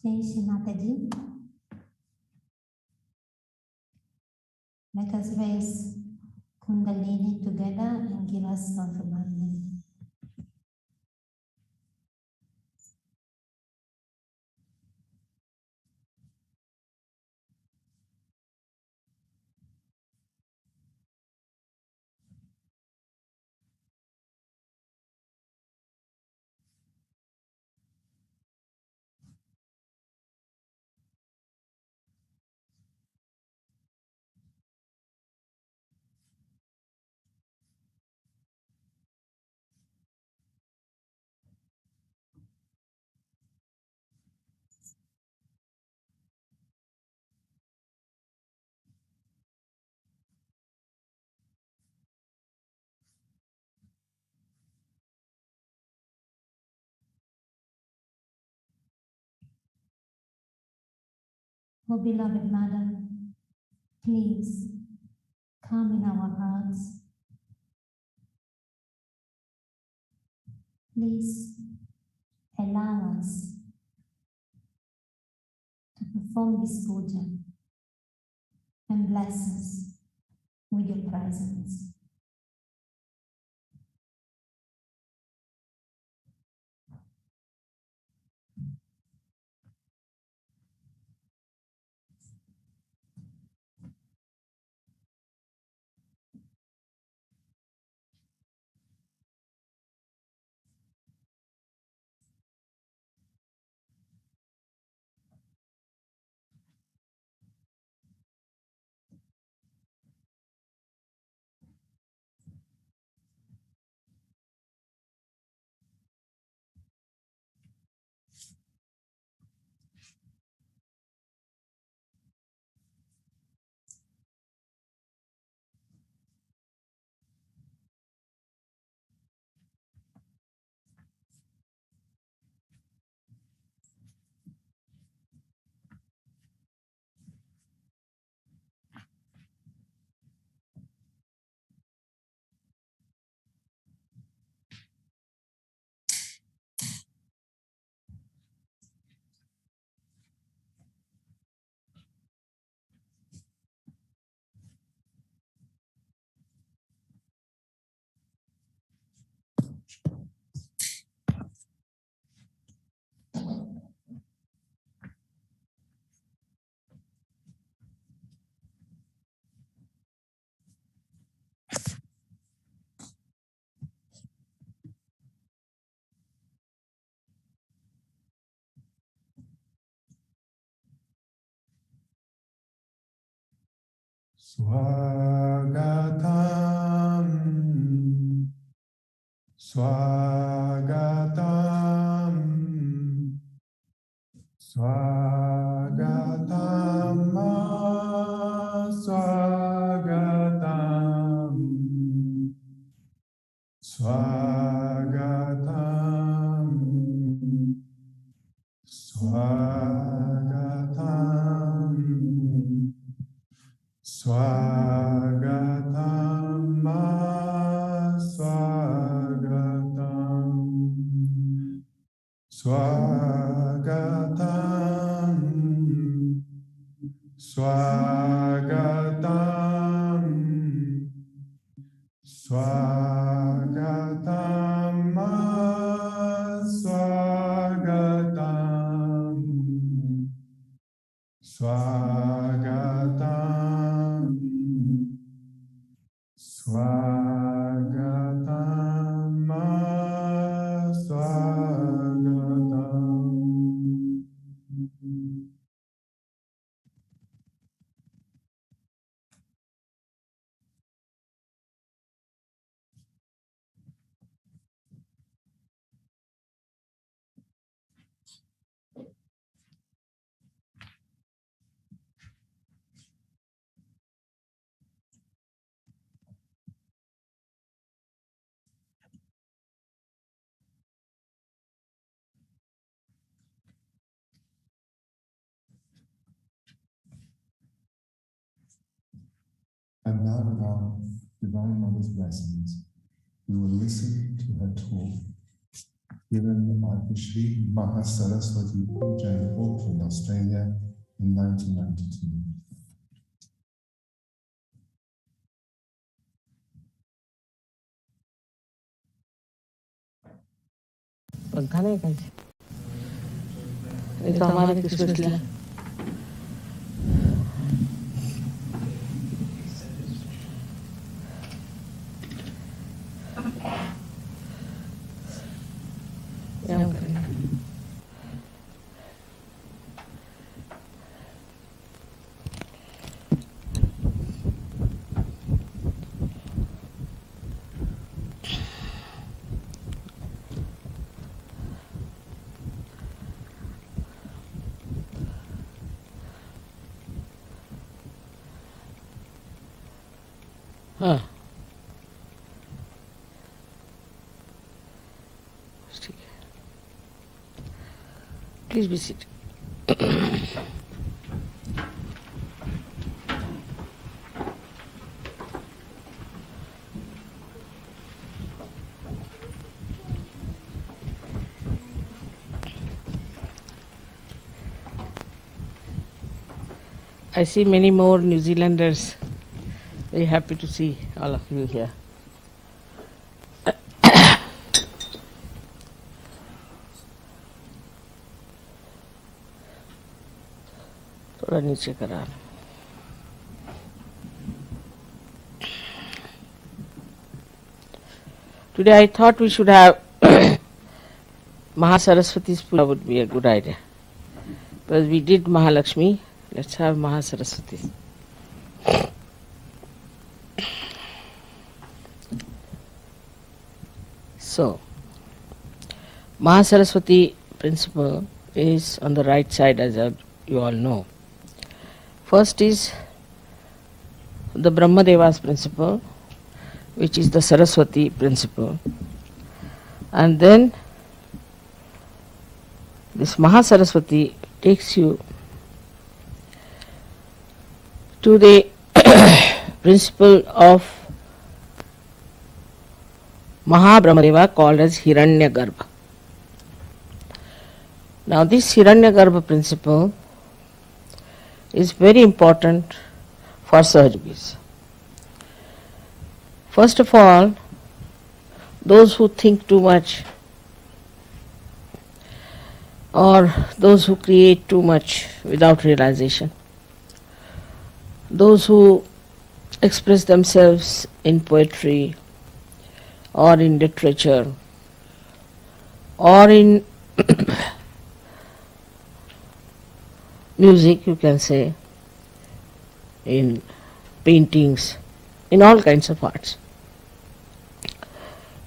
Shri Mataji. Let us raise Kundalini together and give us self-abandon. Oh, beloved Mother, please come in our hearts. Please allow us to perform this puja and bless us with your presence. Swagatam, Swagatam, Swagatam, Swagatam, Swagatam, Swagatam, Swagatam, Swagatam, Swagatam, Swagatam, Swagatam, Swagatam, Swagatam, Swagatam. And now, with our Divine Mother's blessings, we will listen to her talk given at the Shri MahaSaraswati Puja in Auckland, Australia in 1992. पंखा नहीं कहीं नहीं तो हमारे किसको इसलिए हाँ ठीक है please be seat I see many more New Zealanders. Very happy to see all of you here. थोड़ा नीचे करा Today I thought we should have Mahasaraswati's Puja would be a good idea. Because we did Mahalakshmi, let's have Mahasaraswati. So, Mahasaraswati principle is on the right side, as you all know. First is the Brahmadeva's principle, which is the Saraswati principle. And then this Mahasaraswati takes you to the principle of Mahabrahmadeva called as Hiranyagarbha. Now this Hiranyagarbha principle is very important for Sahajis. First of all, those who think too much or those who create too much without realization, those who express themselves in poetry or in literature or in music, you can say, in paintings, in all kinds of arts.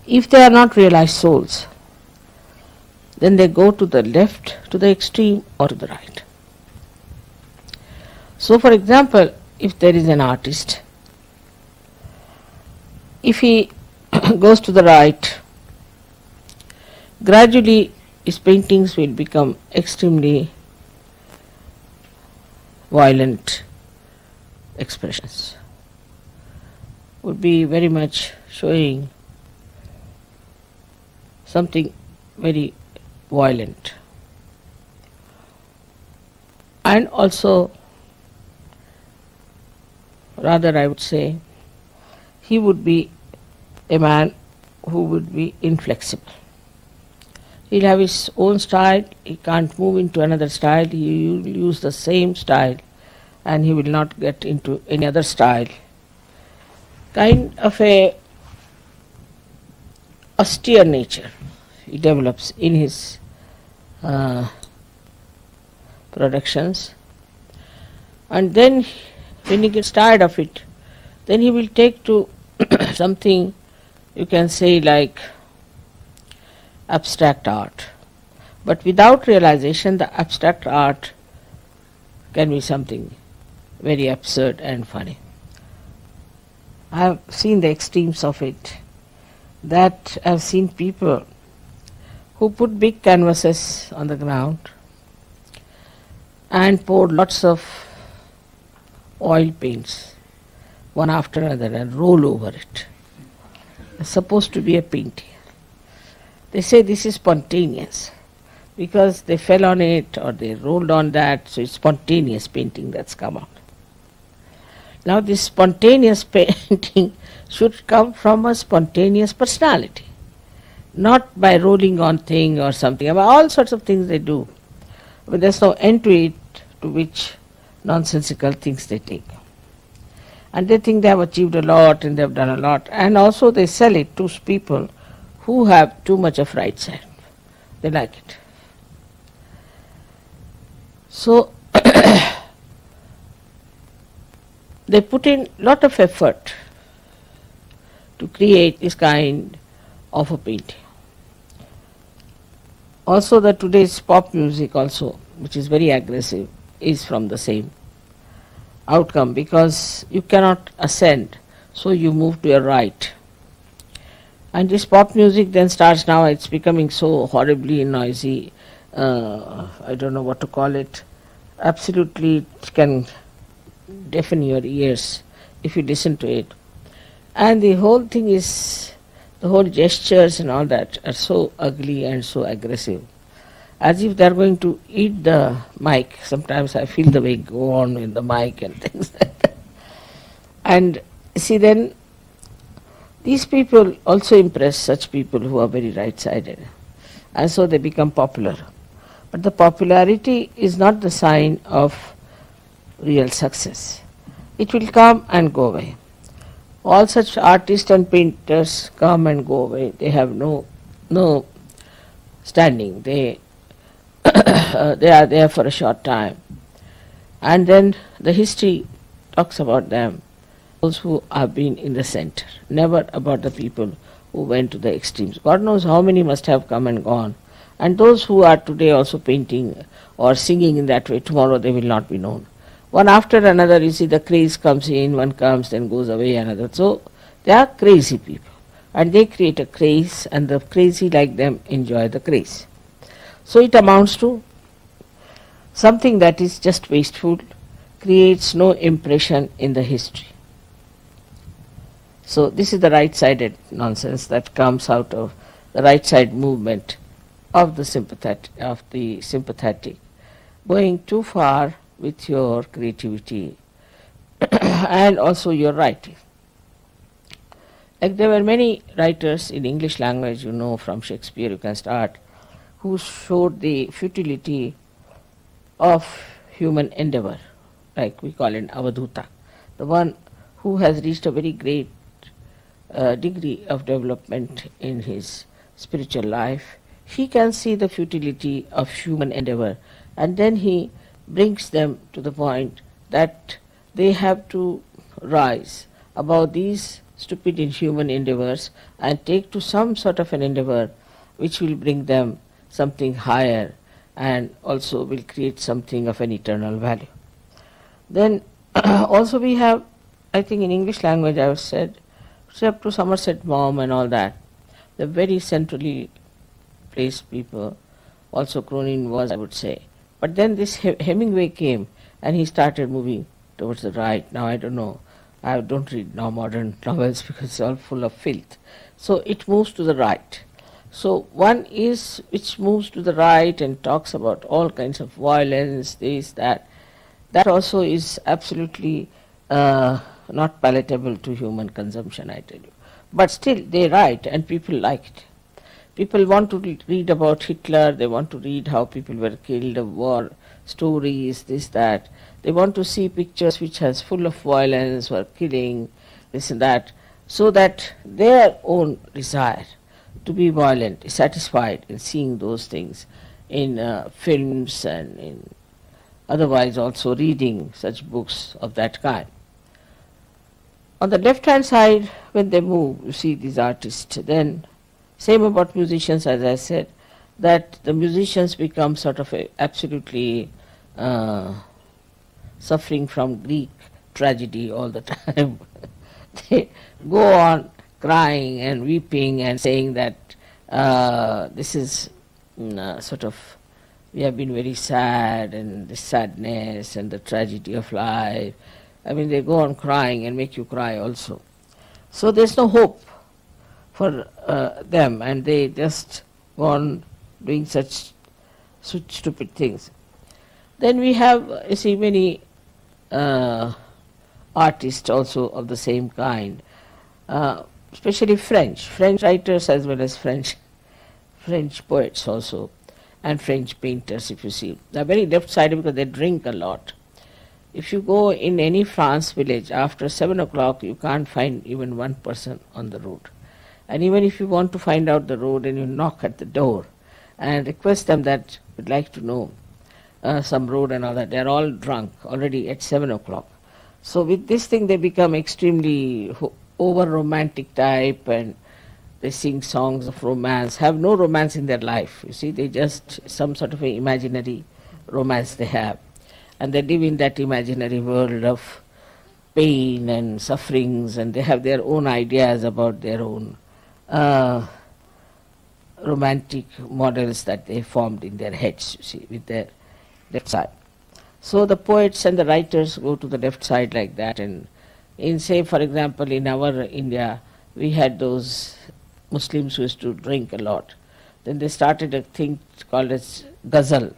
If they are not realized souls, then they go to the left, to the extreme, or to the right. So, for example, if there is an artist, if he goes to the right, gradually his paintings will become extremely violent expressions, would be very much showing something very violent. And also, rather I would say, he would be a man who would be inflexible. He'll have his own style, he can't move into another style, he will use the same style and he will not get into any other style. Kind of a austere nature he develops in his productions, and then when he gets tired of it, then he will take to something you can say like abstract art. But without realization, the abstract art can be something very absurd and funny. I have seen the extremes of it. That I have seen people who put big canvases on the ground and poured lots of oil paints, one after another, and roll over it. It's supposed to be a painting. They say this is spontaneous because they fell on it or they rolled on that, so it's spontaneous painting that's come out. Now this spontaneous painting should come from a spontaneous personality, not by rolling on thing or something. About all sorts of things they do, but there's no end to it, to which nonsensical things they take. And they think they have achieved a lot and they have done a lot, and also they sell it to people who have too much of right side. They like it. So they put in lot of effort to create this kind of a painting. Also the today's pop music also, which is very aggressive, is from the same outcome, because you cannot ascend, so you move to your right. And this pop music then starts now, it's becoming so horribly noisy, I don't know what to call it, absolutely it can deafen your ears if you listen to it. And the whole thing is, the whole gestures and all that are so ugly and so aggressive, as if they are going to eat the mic. Sometimes I feel the way go on with the mic and things like that. And see, then these people also impress such people who are very right-sided, and so they become popular. But the popularity is not the sign of real success. It will come and go away. All such artists and painters come and go away. They have no standing. They they are there for a short time. And then the history talks about them, those who have been in the center, never about the people who went to the extremes. God knows how many must have come and gone. And those who are today also painting or singing in that way, tomorrow they will not be known. One after another, you see the craze comes in, one comes, then goes away, another. So they are crazy people. And they create a craze, and the crazy like them enjoy the craze. So it amounts to something that is just wasteful, creates no impression in the history. So this is the right-sided nonsense that comes out of the right-side movement of the sympathetic, going too far with your creativity and also your writing. Like there were many writers in English language, from Shakespeare you can start, who showed the futility of human endeavor, like we call it Avadhuta, the one who has reached a very great degree of development in his spiritual life. He can see the futility of human endeavor, and then he brings them to the point that they have to rise above these stupid inhuman endeavors and take to some sort of an endeavor which will bring them something higher and also will create something of an eternal value. Then also we have, I think in English language I have said, up to Somerset Maugham and all that, the very centrally placed people, also Cronin was, I would say. But then this Hemingway came and he started moving towards the right. Now I don't know, I don't read now modern novels because it's all full of filth. So it moves to the right. So one is which moves to the right and talks about all kinds of violence, this, that. That also is absolutely not palatable to human consumption, I tell you. But still they write and people like it. People want to read about Hitler, they want to read how people were killed, of war stories, this, that. They want to see pictures which has full of violence or killing, this and that, so that their own desire to be violent is satisfied in seeing those things in films and in otherwise also reading such books of that kind. On the left-hand side, when they move, you see these artists, then same about musicians, as I said, that the musicians become sort of absolutely suffering from Greek tragedy all the time. They go on crying and weeping and saying that this is sort of, we have been very sad, and the sadness and the tragedy of life. I mean, they go on crying and make you cry also. So there's no hope for them, and they just go on doing such stupid things. Then we have, you see, many artists also of the same kind, especially French writers as well as French poets also, and French painters. If you see, they are very left-sided because they drink a lot. If you go in any France village after 7 o'clock, you can't find even one person on the road. And even if you want to find out the road and you knock at the door and request them that would like to know some road and all that, they are all drunk already at 7 o'clock. So with this thing they become extremely over-romantic type, and they sing songs of romance, have no romance in their life. You see, they just some sort of an imaginary romance they have. And they live in that imaginary world of pain and sufferings, and they have their own ideas about their own romantic models that they formed in their heads, you see, with their left side. So the poets and the writers go to the left side like that, and in, say, for example, in our India, we had those Muslims who used to drink a lot. Then they started a thing called as ghazal,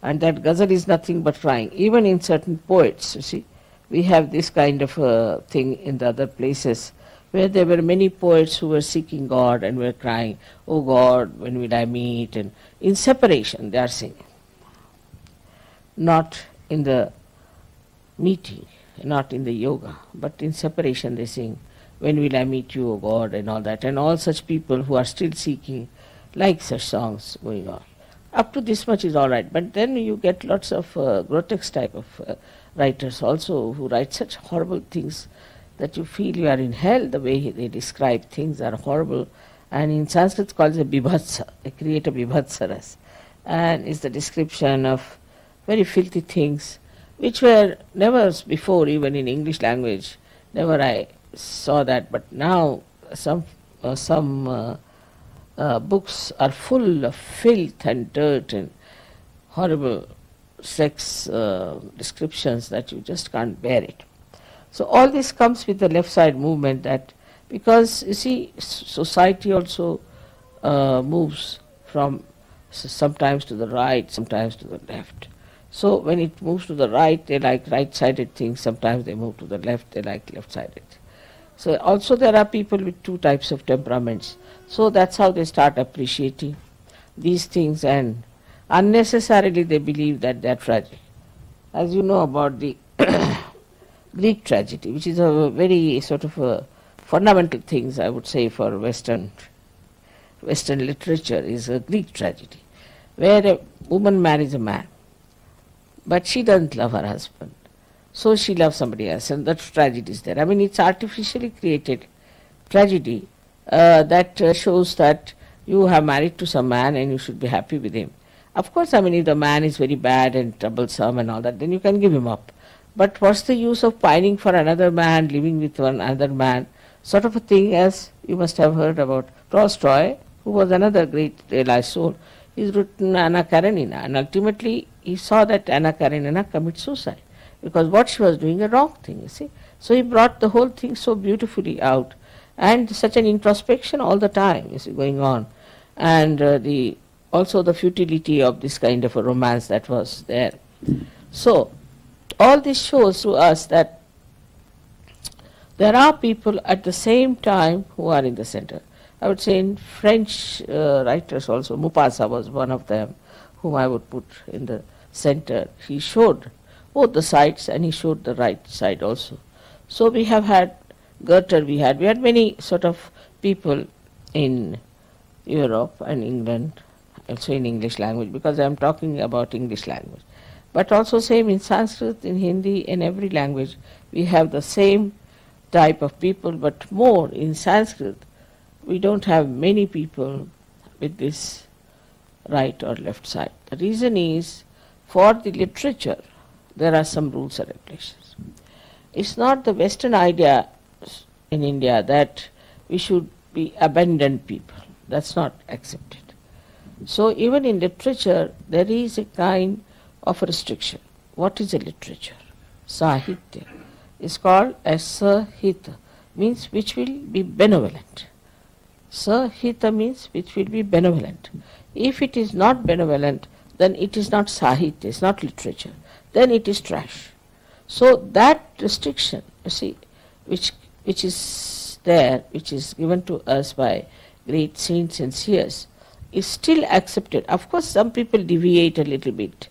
and that ghazal is nothing but crying. Even in certain poets, you see, we have this kind of a thing in the other places, where there were many poets who were seeking God and were crying, "Oh God, when will I meet?" And in separation they are singing. Not in the meeting, not in the yoga, but in separation they sing, "When will I meet you, O God," and all that. And all such people who are still seeking, like such songs going on. Up to this much is all right, but then you get lots of grotesque type of writers also who write such horrible things that you feel you are in hell. The way they describe things are horrible, and in Sanskrit it's called a bibhatsa. They create a bibhatsaras, and it's the description of very filthy things which were never before, even in English language, never I saw that, but now some books are full of filth and dirt and horrible sex descriptions that you just can't bear it. So all this comes with the left side movement, that because you see society also moves from sometimes to the right, sometimes to the left. So when it moves to the right, they like right-sided things. Sometimes they move to the left, they like left-sided. So also there are people with two types of temperaments. So that's how they start appreciating these things, and unnecessarily they believe that they are tragic. As you know about the Greek tragedy, which is a very sort of a fundamental things, I would say, for Western literature, is a Greek tragedy, where a woman marries a man, but she doesn't love her husband, so she loves somebody else, and that tragedy is there. I mean, it's artificially created tragedy that shows that you have married to some man and you should be happy with him. Of course, I mean, if the man is very bad and troublesome and all that, then you can give him up. But what's the use of pining for another man, living with another man, sort of a thing, as you must have heard about Tolstoy, who was another great realized soul. He's written Anna Karenina, and ultimately he saw that Anna Karenina commit suicide, because what she was doing a wrong thing, you see. So he brought the whole thing so beautifully out, and such an introspection all the time is going on, and also the futility of this kind of a romance that was there. So all this shows to us that there are people at the same time who are in the center. I would say in French writers also, Maupassant was one of them whom I would put in the center. He showed both the sides and he showed the right side also. So we have had Goethe, we had many sort of people in Europe and England, also in English language, because I am talking about English language. But also same in Sanskrit, in Hindi, in every language, we have the same type of people, but more in Sanskrit, we don't have many people with this right or left side. The reason is, for the literature, there are some rules and regulations. It's not the Western idea in India that we should be abandoned people. That's not accepted. So even in literature, there is a kind of a restriction. What is a literature? Sahitya is called as Sahita, means which will be benevolent. Sahita means which will be benevolent. If it is not benevolent, then it is not Sahitya, it is not literature. Then it is trash. So that restriction, you see, which is there, which is given to us by great saints and seers, is still accepted. Of course, some people deviate a little bit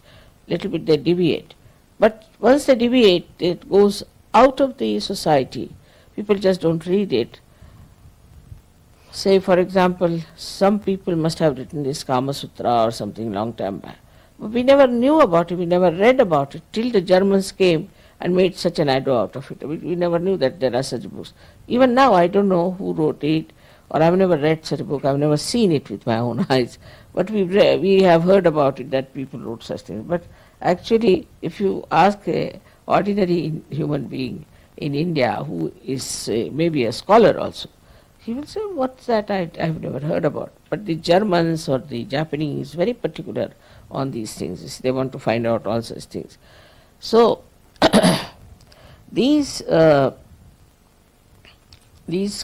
they deviate. But once they deviate, it goes out of the society. People just don't read it. Say, for example, some people must have written this Kama Sutra or something long time back. But we never knew about it, we never read about it, till the Germans came and made such an ado out of it. We never knew that there are such books. Even now, I don't know who wrote it, or I've never read such a book, I've never seen it with my own eyes. But we have heard about it, that people wrote such things. But actually, if you ask an ordinary human being in India who is maybe a scholar also, he will say, what's that? I've never heard about. But the Germans or the Japanese very particular on these things. They want to find out all such things. So, these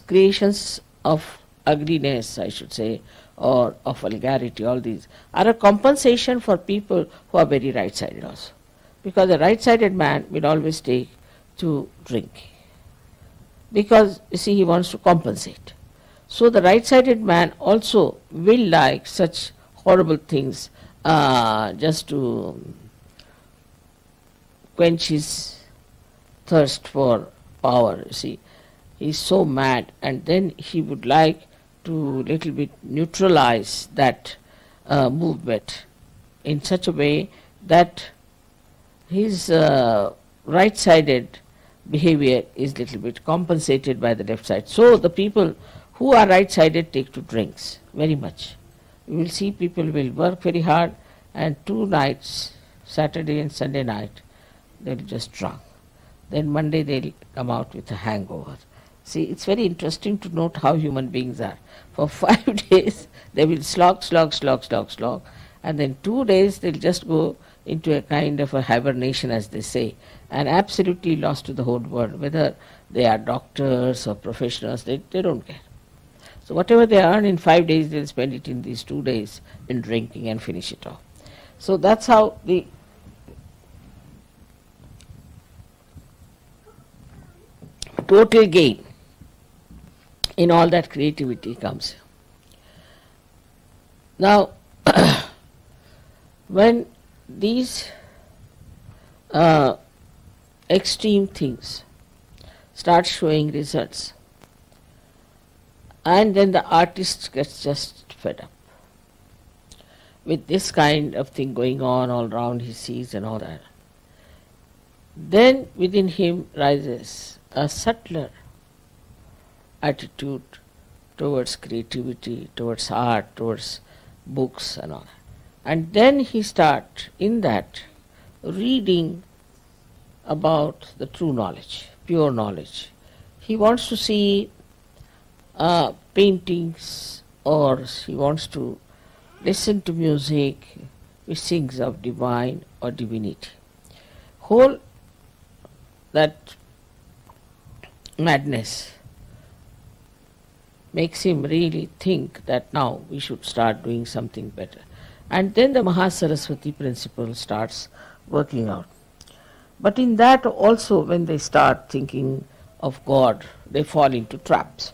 creations of ugliness, I should say, or of vulgarity, all these are a compensation for people who are very right-sided also. Because a right-sided man will always take to drink. Because, you see, he wants to compensate. So the right-sided man also will like such horrible things just to quench his thirst for power, you see. He is so mad, and then he would like to little bit neutralize that movement in such a way that his right-sided behavior is little bit compensated by the left side. So the people who are right-sided take to drinks very much. You will see people will work very hard, and 2 nights, Saturday and Sunday night, they will just drunk. Then Monday they will come out with a hangover. See, it's very interesting to note how human beings are. For 5 days they will slog, and then 2 days they will just go into a kind of a hibernation, as they say, and absolutely lost to the whole world. Whether they are doctors or professionals, they don't care. So whatever they earn in 5 days, they'll spend it in these 2 days in drinking and finish it off. So that's how the total gain in all that creativity comes. Now, when these extreme things start showing results, and then the artist gets just fed up with this kind of thing going on all around, he sees and all that. Then within him rises a subtler attitude towards creativity, towards art, towards books and all that. And then he starts in that reading about the true knowledge, pure knowledge. He wants to see paintings, or he wants to listen to music which sings of divine or divinity. Whole that madness makes him really think that now we should start doing something better. And then the Mahasaraswati principle starts working out. But in that also, when they start thinking of God, they fall into traps.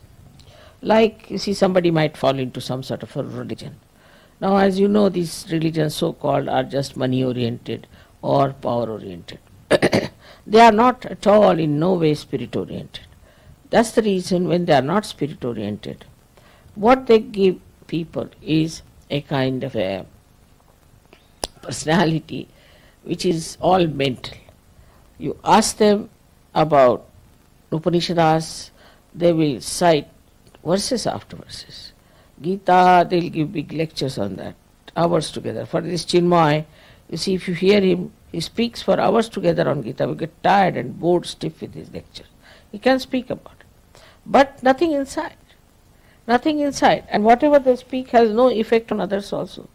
Like, you see, somebody might fall into some sort of a religion. Now, as you know, these religions so-called are just money-oriented or power-oriented. They are not at all, in no way, spirit-oriented. That's the reason when they are not spirit-oriented, what they give people is a kind of a personality which is all mental. You ask them about Upanishads, they will cite verses after verses. Gita, they'll give big lectures on that, hours together. For this Chinmay, you see, if you hear him, he speaks for hours together on Gita. We get tired and bored stiff with his lecture. He can speak about it. But nothing inside. Nothing inside. And whatever they speak has no effect on others also.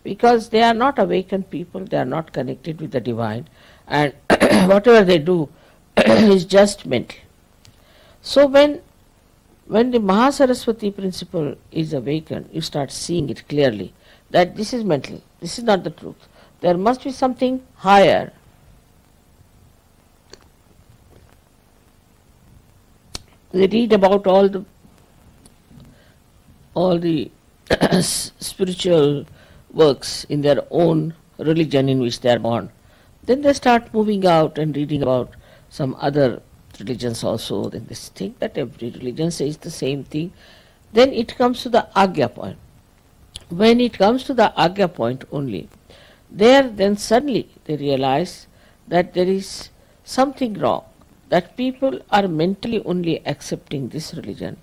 Because they are not awakened people, they are not connected with the divine. And whatever they do is just mental. So when When the Mahasaraswati principle is awakened, you start seeing it clearly that this is mental, this is not the truth. There must be something higher. We read about all the spiritual works in their own religion in which they are born. Then they start moving out and reading about some other religions also. Then they think that every religion says the same thing. Then it comes to the Agya point. When it comes to the Agya point only, there then suddenly they realize that there is something wrong, that people are mentally only accepting this religion,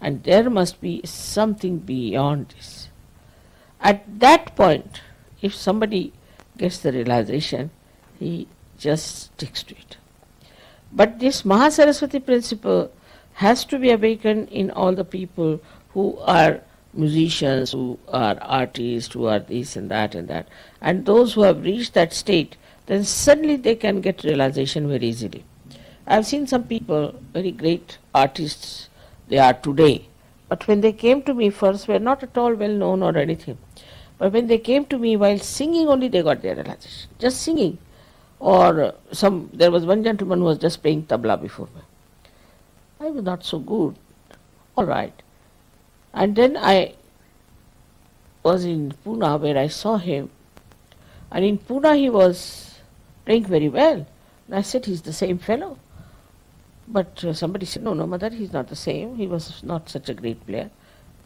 and there must be something beyond this. At that point, if somebody gets the realization, he just sticks to it. But this Mahasaraswati principle has to be awakened in all the people who are musicians, who are artists, who are this and that and that. And those who have reached that state, then suddenly they can get realization very easily. I have seen some people, very great artists they are today, but when they came to me first were not at all well known or anything. But when they came to me while singing only, they got their realization. Just singing. Or there was one gentleman who was just playing tabla before me. I was not so good. All right. And then I was in Pune where I saw him. And in Pune he was playing very well. And I said, he's the same fellow. But somebody said, no, mother, he's not the same. He was not such a great player.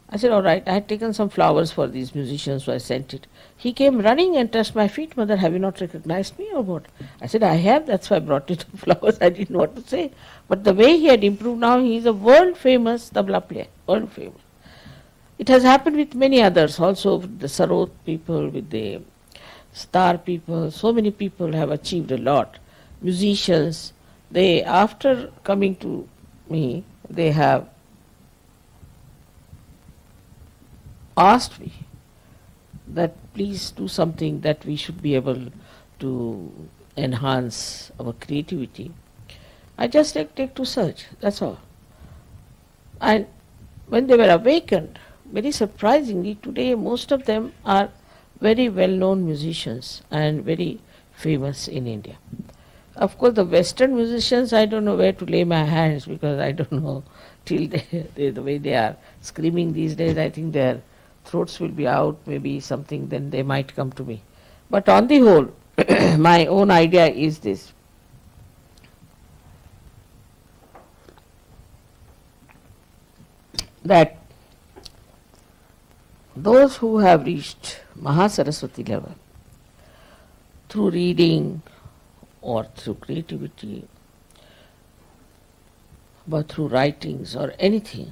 I said, all right. I had taken some flowers for these musicians, so I sent it. He came running and touched my feet. Mother, have you not recognized me or what? I said, I have. That's why I brought you the flowers. I didn't know what to say. But the way he had improved now, he is a world-famous tabla player. World-famous. It has happened with many others also, with the Sarot people, with the star people. So many people have achieved a lot. Musicians, they, after coming to me, they have asked me that please do something that we should be able to enhance our creativity. I just take to search, that's all. And when they were awakened, very surprisingly, today most of them are very well-known musicians and very famous in India. Of course, the Western musicians, I don't know where to lay my hands because I don't know till the way they are screaming these days. I think their throats will be out, maybe something, then they might come to me. But on the whole, my own idea is this. That those who have reached Mahasaraswati level through reading or through creativity, but through writings or anything,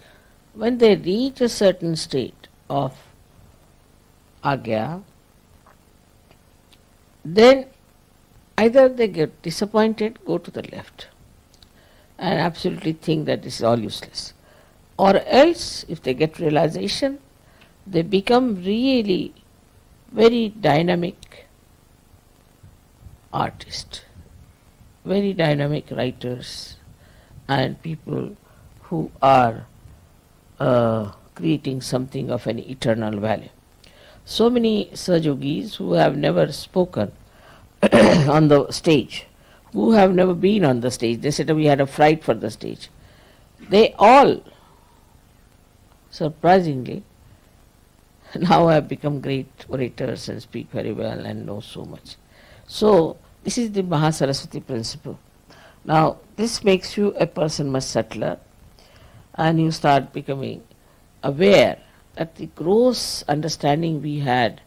when they reach a certain state of agya, then either they get disappointed, go to the left, and absolutely think that this is all useless. Or else, if they get realization, they become really very dynamic artists, very dynamic writers, and people who are creating something of an eternal value. So many Sahajogis who have never spoken on the stage, who have never been on the stage, they said we had a fright for the stage. They all, surprisingly, now have become great orators and speak very well and know so much. So, this is the Mahasaraswati principle. Now, this makes you a person much subtler, and you start becoming aware that the gross understanding we had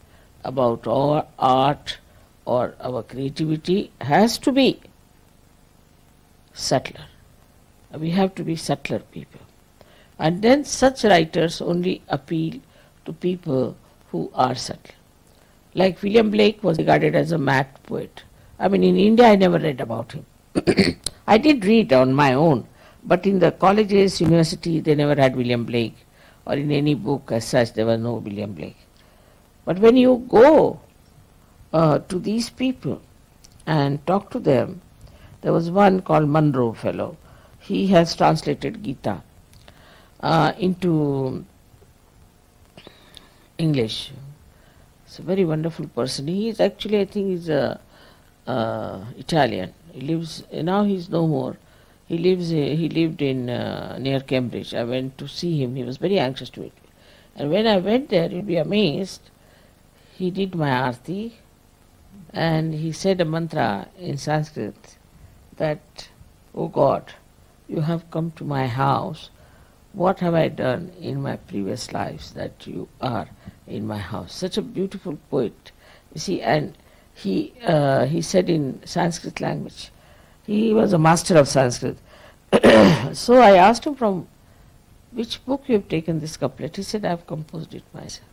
about our art or our creativity has to be subtler. We have to be subtler people. And then such writers only appeal to people who are subtle. Like William Blake was regarded as a mad poet. I mean, in India I never read about him. I did read on my own, but in the colleges, university, they never had William Blake, or in any book as such, there was no William Blake. But when you go to these people and talk to them, there was one called Munro fellow. He has translated Gita. into English. He's a very wonderful person. He is actually, I think, he's a Italian. He lives now. He's no more. He lived in near Cambridge. I went to see him. He was very anxious to meet me. And when I went there, you'll be amazed. He did my arti, and he said a mantra in Sanskrit that, "Oh God, you have come to my house. What have I done in my previous lives that you are in my house?" Such a beautiful poet, you see. And he said in Sanskrit language. He was a master of Sanskrit. So I asked him, from which book you have taken this couplet? He said, I have composed it myself.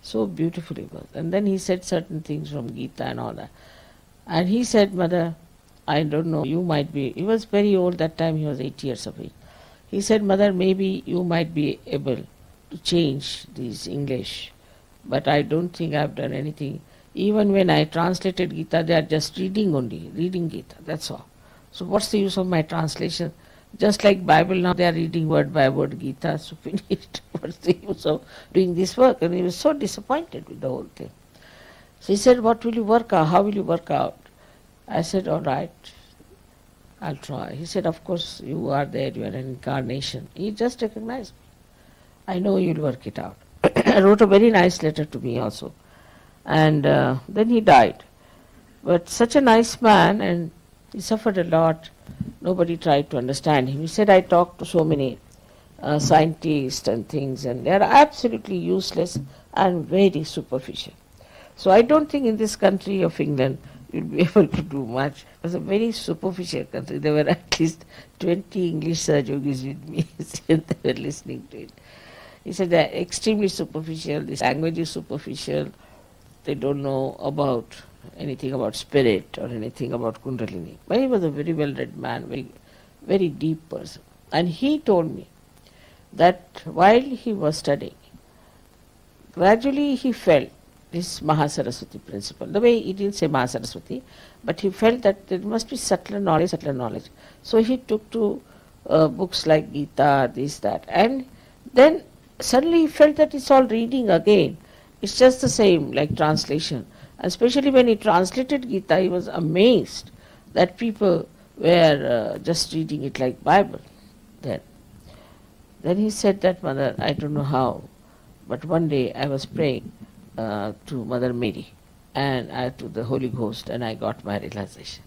So beautiful it was. And then he said certain things from Gita and all that. And he said, Mother, I don't know, you might be, he was very old that time, he was 8 years of age. He said, Mother, maybe you might be able to change this English, but I don't think I have done anything. Even when I translated Gita, they are just reading Gita, that's all. So what's the use of my translation? Just like Bible now, they are reading word by word Gita, so finished. What's the use of doing this work? And he was so disappointed with the whole thing. So he said, what will you work out? How will you work out? I said, all right, I'll try. He said, of course, you are there, you are an incarnation. He just recognized me. I know you'll work it out. I wrote a very nice letter to me also. And then he died. But such a nice man, and he suffered a lot. Nobody tried to understand him. He said, I talked to so many scientists and things, and they are absolutely useless and very superficial. So I don't think in this country of England you'll be able to do much. It was a very superficial country. There were at least 20 English Sahaj yogis with me, and they were listening to it. He said they're extremely superficial, this language is superficial, they don't know about anything about spirit or anything about Kundalini. But he was a very well-read man, very, very deep person. And he told me that while he was studying, gradually he felt this Mahasaraswati principle. The way he didn't say Mahasaraswati, but he felt that there must be subtler knowledge. So he took to books like Gita, this, that. And then suddenly he felt that it's all reading again. It's just the same, like translation. Especially when he translated Gita, he was amazed that people were just reading it like Bible. Then he said that, Mother, I don't know how, but one day I was praying to Mother Mary and to the Holy Ghost, and I got my realization.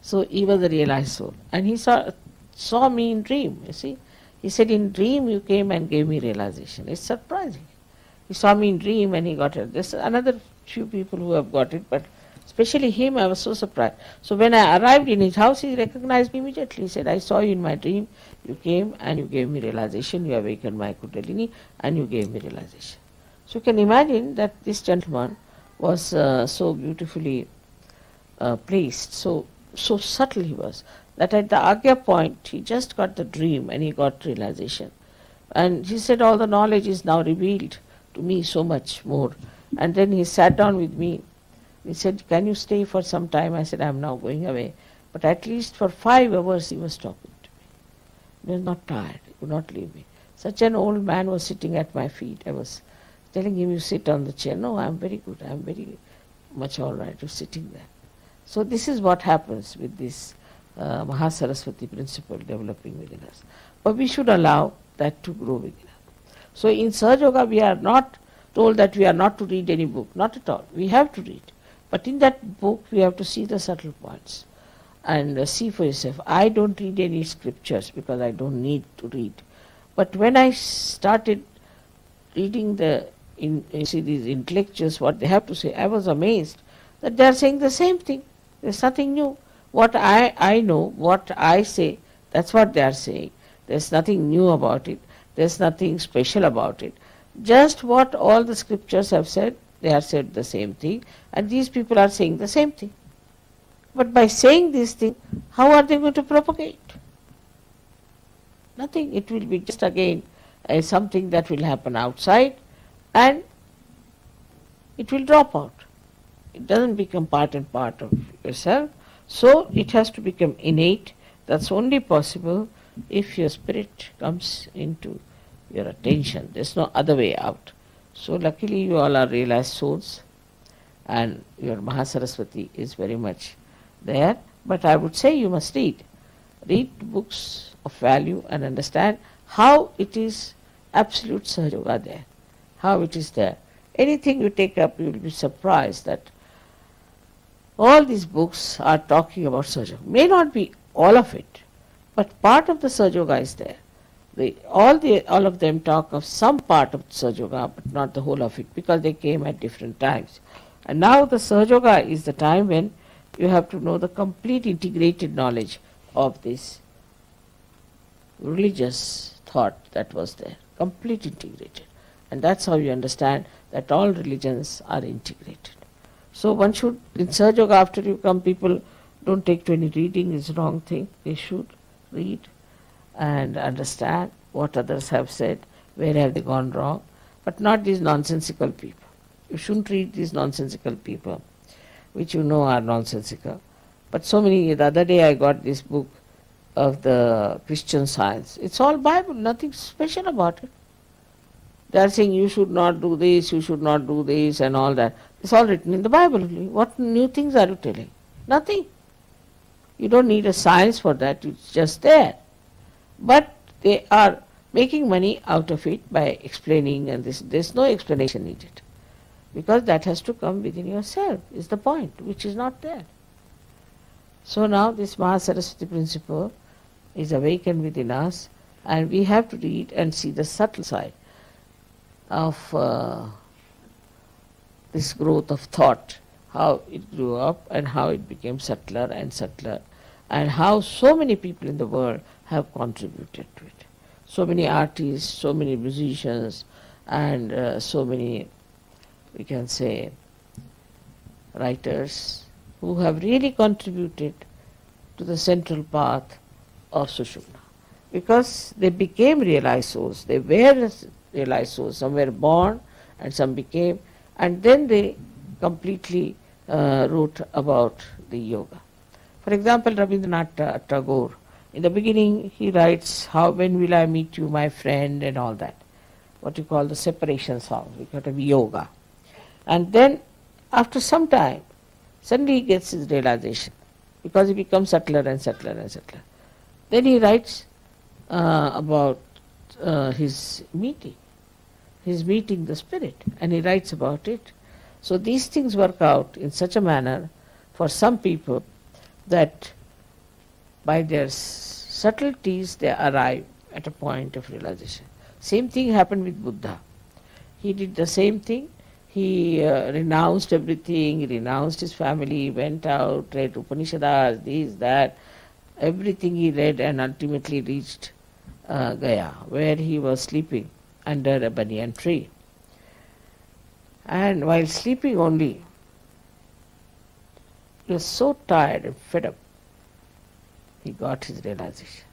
So he was a realized soul. And he saw me in dream, you see. He said, in dream you came and gave me realization. It's surprising. He saw me in dream and he got it. There's another few people who have got it, but especially him, I was so surprised. So when I arrived in his house, he recognized me immediately. He said, I saw you in my dream. You came and you gave me realization. You awakened my Kundalini and you gave me realization. So you can imagine that this gentleman was so beautifully placed, so subtle he was, that at the Agya point, he just got the dream and he got realization. And he said, all the knowledge is now revealed to me so much more. And then he sat down with me. He said, can you stay for some time? I said, I'm now going away. But at least for 5 hours he was talking to me. He was not tired. He would not leave me. Such an old man was sitting at my feet. I was telling him, you sit on the chair. No, I'm very good. I'm very much all right. You're sitting there. So this is what happens with this Mahasaraswati principle developing within us. But we should allow that to grow within us. So in Sahaj Yoga, we are not told that we are not to read any book. Not at all. We have to read. But in that book, we have to see the subtle points and see for yourself. I don't read any scriptures because I don't need to read. But when I started reading these intellectuals, what they have to say, I was amazed that they are saying the same thing. There's nothing new. What I know, what I say, that's what they are saying. There's nothing new about it. There's nothing special about it. Just what all the scriptures have said, they have said the same thing, and these people are saying the same thing. But by saying this thing, how are they going to propagate? Nothing. It will be just again something that will happen outside, and it will drop out. It doesn't become part and part of yourself. So it has to become innate. That's only possible if your spirit comes into your attention. There's no other way out. So luckily you all are realized souls, and your Mahasaraswati is very much there. But I would say you must read. Read books of value and understand how it is absolute Sahaja Yoga there, how it is there. Anything you take up, you will be surprised that all these books are talking about Sahaja Yoga. May not be all of it, but part of the Sahaja Yoga is there. All of them talk of some part of Sahaja Yoga, but not the whole of it, because they came at different times. And now the Sahaja Yoga is the time when you have to know the complete integrated knowledge of this religious thought that was there, complete integrated. And that's how you understand that all religions are integrated. So one should, in Sahaja Yoga, after you come, people don't take to any reading, is the wrong thing. They should read and understand what others have said, where have they gone wrong, but not these nonsensical people. You shouldn't read these nonsensical people, which you know are nonsensical. But so many, the other day I got this book of the Christian Science. It's all Bible, nothing special about it. They are saying you should not do this, you should not do this and all that. It's all written in the Bible. What new things are you telling? Nothing. You don't need a science for that, it's just there. But they are making money out of it by explaining, and there's no explanation needed. Because that has to come within yourself, is the point, which is not there. So now this Mahasaraswati principle is awakened within us, and we have to read and see the subtle side of this growth of thought, how it grew up and how it became subtler and subtler, and how so many people in the world have contributed to it. So many artists, so many musicians, and so many, we can say, writers who have really contributed to the central path of Sushumna. Because they became realized souls. They were realized souls. Some were born and some became, and then they completely wrote about the yoga. For example, Rabindranath Tagore, in the beginning he writes, when will I meet you, my friend, and all that. What you call the separation song, we call it yoga. And then after some time, suddenly he gets his realization, because he becomes subtler and subtler and subtler. Then he writes about his meeting the spirit, and he writes about it. So these things work out in such a manner for some people that by their subtleties they arrive at a point of realization. Same thing happened with Buddha. He did the same thing. He renounced everything, he renounced his family, went out, read Upanishads, this, that, everything he read, and ultimately reached Gaya, where he was sleeping under a banyan tree. And while sleeping only, he was so tired and fed up, he got his realization.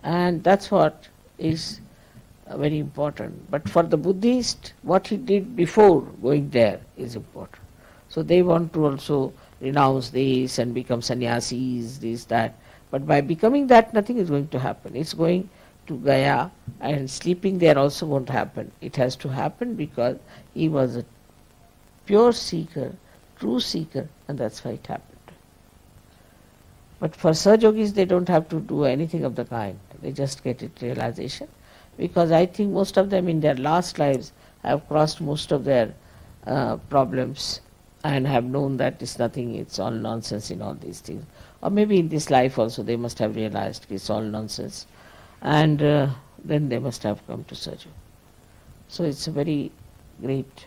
And that's what is very important. But for the Buddhist, what he did before going there is important. So they want to also renounce this and become sannyasis, this, that. But by becoming that, nothing is going to happen. It's going to Gaya, and sleeping there also won't happen. It has to happen because he was a pure seeker, true seeker, and that's why it happened. But for Sahaja Yogis, they don't have to do anything of the kind. They just get it realization. Because I think most of them in their last lives have crossed most of their problems and have known that it's nothing, it's all nonsense in all these things. Or maybe in this life also they must have realized it's all nonsense. And then they must have come to Sahaja. So it's a very great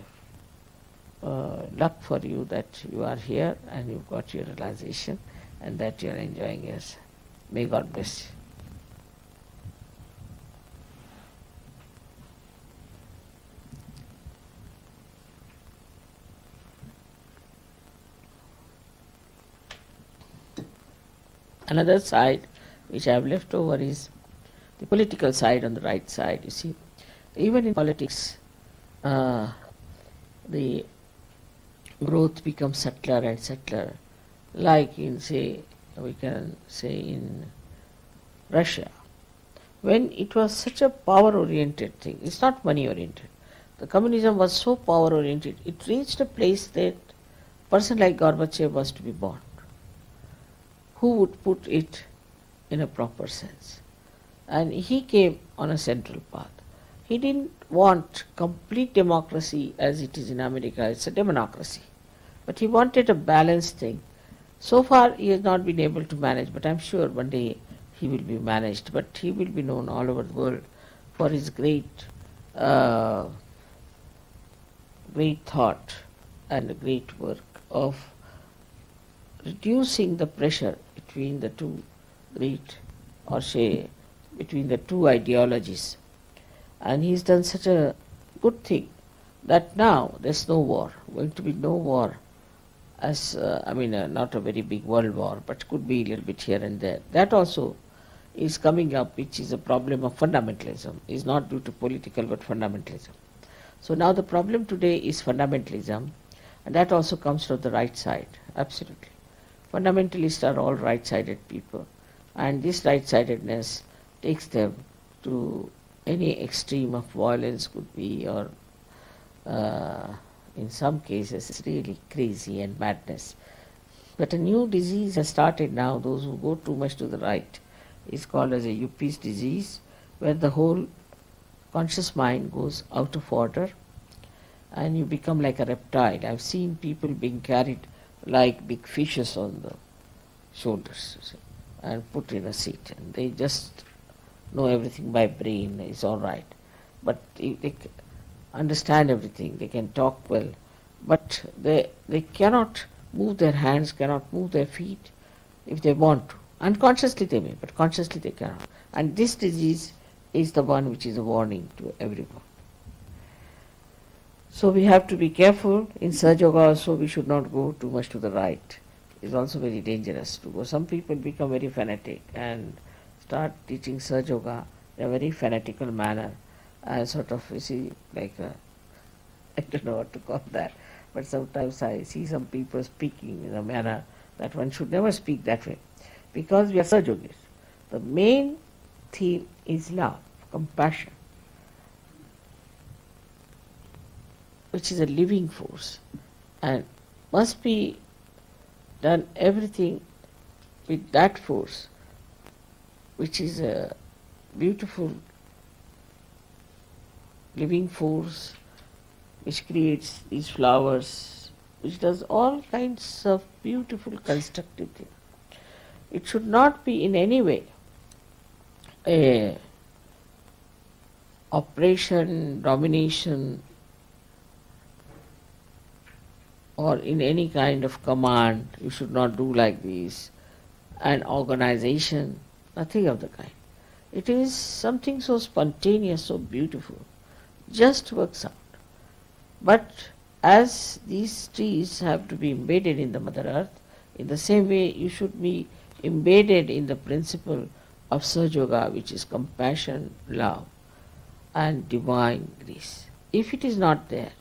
luck for you that you are here and you've got your realization and that you are enjoying yourself. May God bless you. Another side which I have left over is the political side on the right side. You see, even in politics, the growth becomes subtler and subtler. Like in, say, we can say in Russia. when it was such a power-oriented thing. It's not money-oriented. The communism was so power-oriented, it reached a place that a person like Gorbachev was to be born. Who would put it in a proper sense? And he came on a central path. He didn't want complete democracy as it is in America. It's a democracy. But he wanted a balanced thing. So far he has not been able to manage, but I'm sure one day he will be managed. But he will be known all over the world for his great thought and great work of reducing the pressure between the two great, or say, between the two ideologies. And he's done such a good thing that now there's no war, going to be no war, as not a very big world war, but could be a little bit here and there. That also is coming up, which is a problem of fundamentalism. Is not due to political but fundamentalism. So now the problem today is fundamentalism, and that also comes from the right side, absolutely. Fundamentalists are all right-sided people, and this right-sidedness takes them to any extreme of violence, could be, or in some cases it's really crazy and madness. But a new disease has started now, those who go too much to the right. It's called as a Yuppies disease, where the whole conscious mind goes out of order and you become like a reptile. I've seen people being carried like big fishes on the shoulders, you see, and put in a seat, and they just know everything by brain, it's all right. But they understand everything, they can talk well, but they cannot move their hands, cannot move their feet if they want to. Unconsciously they may, but consciously they cannot. And this disease is the one which is a warning to everyone. So we have to be careful. In Sahaja Yoga also we should not go too much to the right. It's also very dangerous to go. Some people become very fanatic and start teaching Sahaja Yoga in a very fanatical manner, and sort of, you see, like I don't know what to call that, but sometimes I see some people speaking in a manner that one should never speak that way, because we are Sahaja Yogis. The main theme is love, compassion, which is a living force, and must be done everything with that force, which is a beautiful living force, which creates these flowers, which does all kinds of beautiful constructive things. It should not be in any way a oppression, domination, or in any kind of command. You should not do like this, an organization, nothing of the kind. It is something so spontaneous, so beautiful, just works out. But as these trees have to be embedded in the Mother Earth, in the same way you should be embedded in the principle of Sahaja Yoga, which is compassion, love, and divine grace. If it is not there,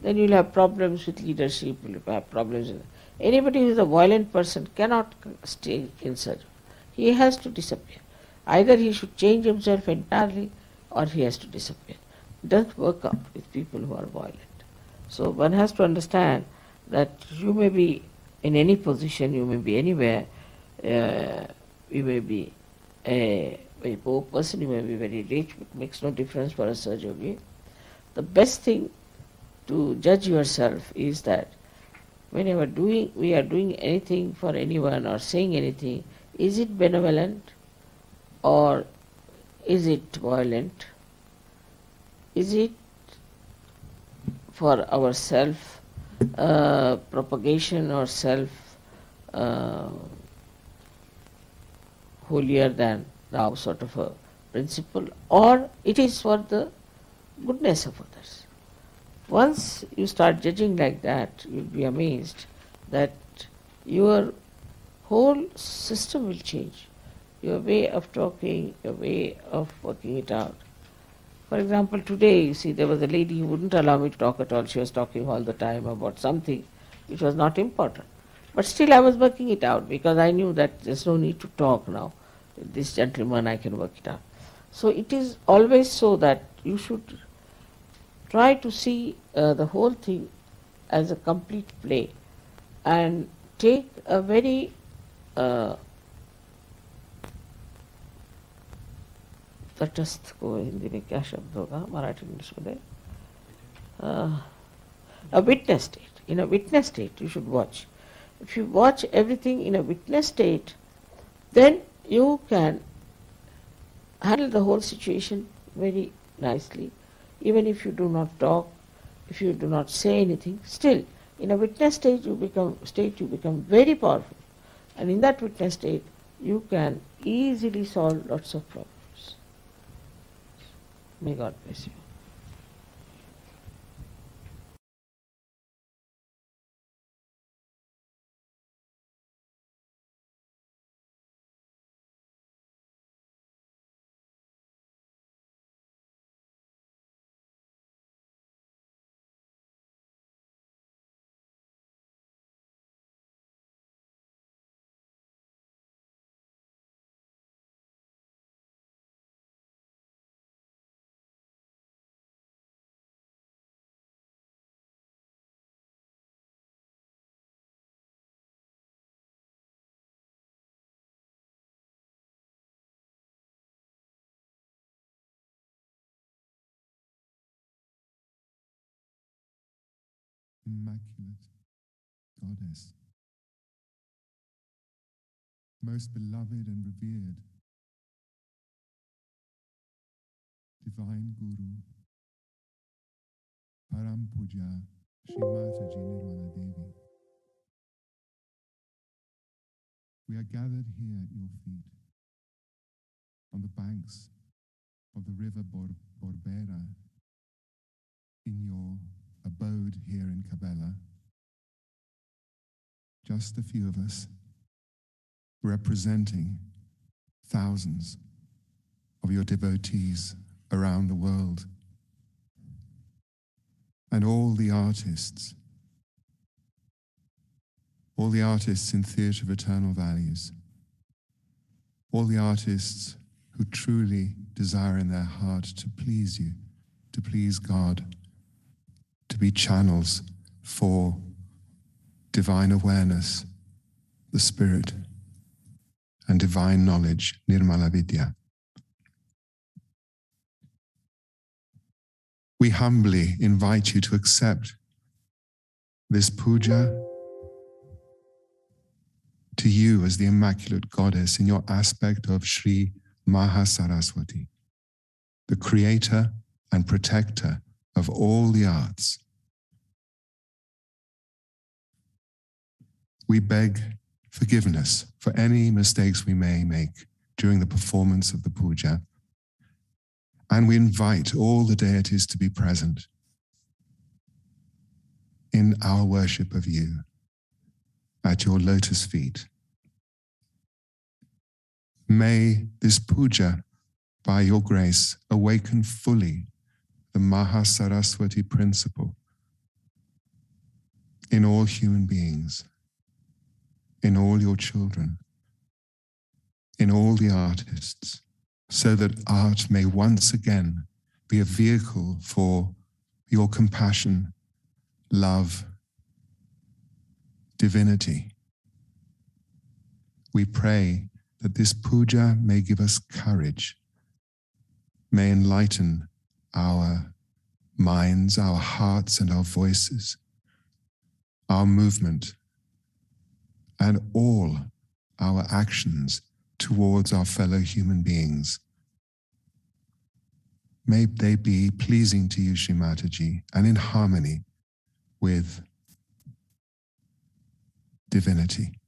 then you will have problems with leadership, you will have problems with... Anybody who is a violent person cannot stay in Sahaja Yoga. He has to disappear. Either he should change himself entirely, or he has to disappear. It doesn't work out with people who are violent. So one has to understand that you may be in any position, you may be anywhere, you may be a very poor person, you may be very rich, it makes no difference for a Sahaja Yogi. The best thing to judge yourself is that whenever we are doing anything for anyone or saying anything, is it benevolent or is it violent? Is it for our self propagation or self holier than thou sort of a principle, or it is for the goodness of others? Once you start judging like that, you will be amazed that your whole system will change. Your way of talking, your way of working it out. For example, today, you see, there was a lady who wouldn't allow me to talk at all. She was talking all the time about something which was not important. But still I was working it out because I knew that there's no need to talk now. With this gentleman I can work it out. So it is always so that you should try to see the whole thing as a complete play and take a very तटस्थ को हिंदी में क्या शब्द होगा Marathi English में a witness state. In a witness state you should watch. If you watch everything in a witness state, then you can handle the whole situation very nicely. Even if you do not talk, if you do not say anything, still in a witness state you become very powerful, and in that witness state you can easily solve lots of problems. May God bless you. Immaculate Goddess, most beloved and revered, Divine Guru, Param Puja, Shri Mataji Nirvana Devi. We are gathered here at your feet, on the banks of the river Borbera, in your abode here in Cabella. Just a few of us, representing thousands of your devotees around the world, and all the artists in Theatre of Eternal Values, all the artists who truly desire in their heart to please you, to please God, to be channels for divine awareness, the Spirit, and divine knowledge, Nirmala Vidya. We humbly invite you to accept this puja to you as the Immaculate Goddess in your aspect of Shri MahaSaraswati, the creator and protector of all the arts. We beg forgiveness for any mistakes we may make during the performance of the puja, and we invite all the deities to be present in our worship of you at your lotus feet. May this puja, by your grace, awaken fully the Mahasaraswati Principle in all human beings, in all your children, in all the artists, so that art may once again be a vehicle for your compassion, love, divinity. We pray that this puja may give us courage, may enlighten our minds, our hearts, and our voices, our movement, and all our actions towards our fellow human beings. May they be pleasing to you, Shri Mataji, and in harmony with divinity.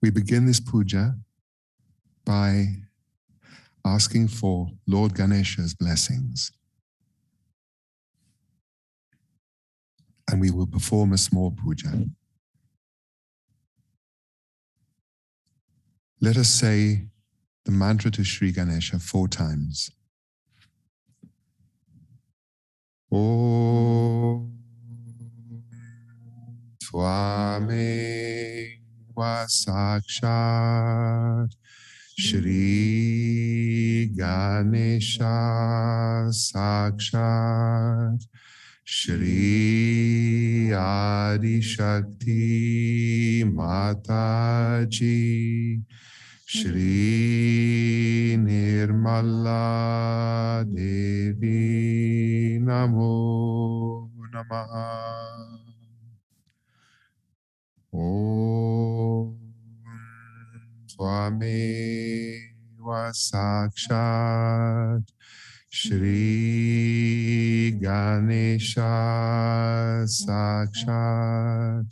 We begin this puja by asking for Lord Ganesha's blessings. And we will perform a small puja. Let us say the mantra to Sri Ganesha 4 times. Om Tvameva Sakshat Shri Ganesha Sakshat Shri Adi Shakti Mataji Shri Nirmala Devi Namo Namaha. Om Tvameva Sakshat Shri Ganesha Sakshat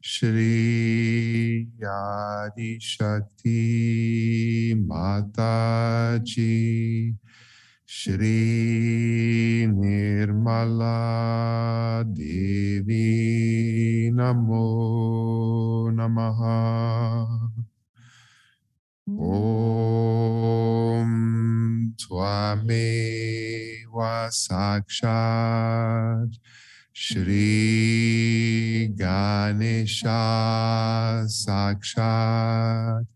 Shri Adi Shakti Mataji Shri Nirmala Devi Namo Namaha. Om Tvameva Sakshat Shri Ganesha Sakshat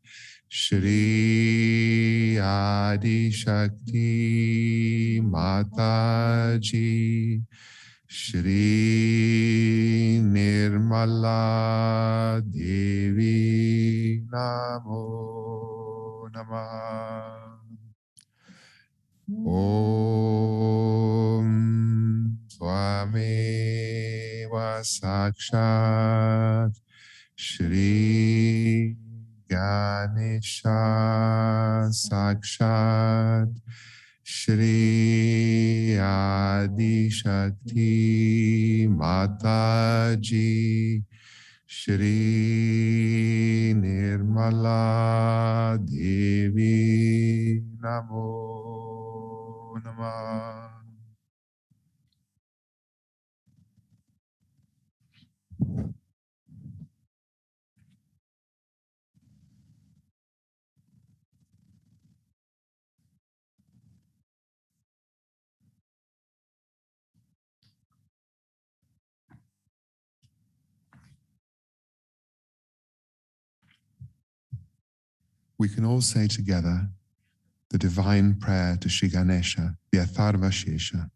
Shri Adi Shakti Mataji Shri Nirmala Devi Namo Namaha. Om Tvameva Sakshat Shri Ganesha Sakshat Shri Adi Shakti Mataji Shri Nirmala Devi Namo Namaha. We can all say together the divine prayer to Sri Ganesha, the Atharva Shesha.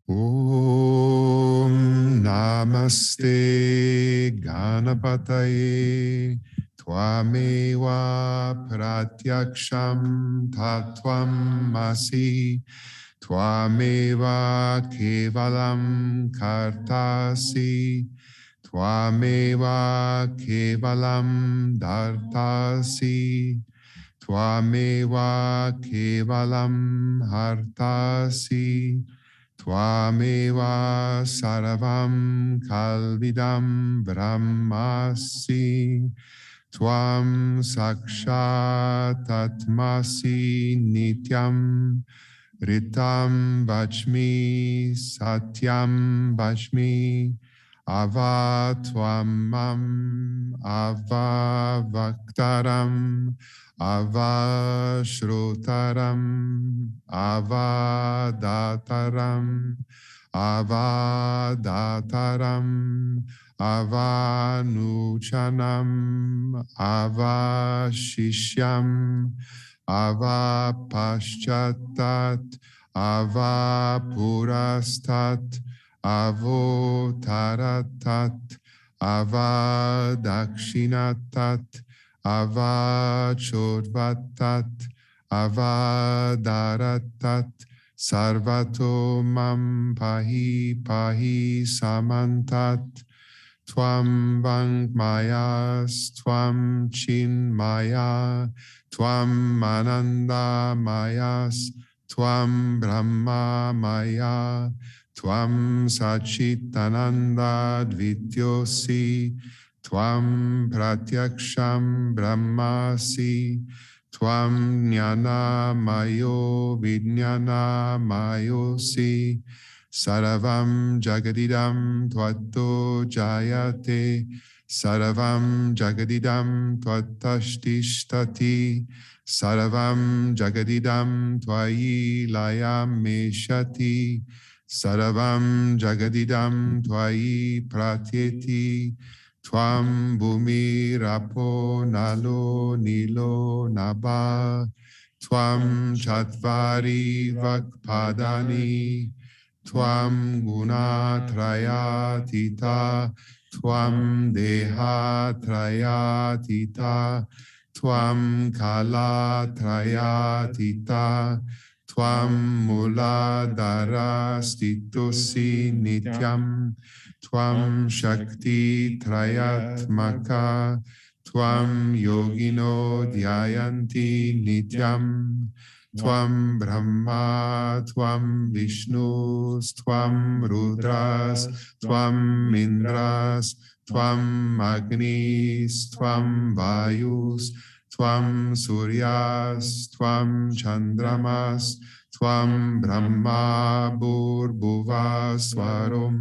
Om Namaste Ganapataye Tvameva Pratyaksham Tattvam Masi Tvameva Kevalam Kartasi Tvameva Kevalam Dartasi Tvameva Kevalam Hartasi Tvameva Sarvam Kalvidam Brahmasi Tvam Sakshat Atmasi Nityam Ritam Vachmi Satyam Vachmi Ava Tvamam Ava Vaktaram Ava Shrotaram Ava Dataram Ava Dataram Ava Nuchanam Ava Shishyam Ava Paschattat Ava Purastat Avo Taratat Ava Dakshinatat Ava Chodvatat Ava Daratat Sarvato Mam Pahi Pahi Samantat Tvam Vang Mayas Tvam Chin Maya Tvam Ananda Mayas Tvam Brahma Maya Tvam Sachitananda Dvityosi Tvam Pratyaksham Brahmasi Tvam Jnana Mayo Vijnana Mayosi Sarvam Jagadidam Tvato Jayate, Sarvam Jagadidam Tvatashtishtati, Sarvam Jagadidam Tvayi Layam Meshati, Sarvam Jagadidam Tvayi Pratyeti, Tvam Bhumi Rapo Nalo Nilo Nabha, Tvam Chatvari Vakpadani, Tvam Gunatrayatita, Tvam Dehatrayatita, Tvam Kalatrayatita, Tvam Muladharastitusi Nityam, Tvam Shakti Trayatmaka, Tvam Yogino Dhyayanti Nityam, Tvam Brahma, Tvam Vishnus, Tvam Rudras, Tvam Indras, Tvam Agnis, Tvam Vayus, Tvam Suryas, Tvam Chandramas, Tvam Brahma Bhurbhuva Swarum,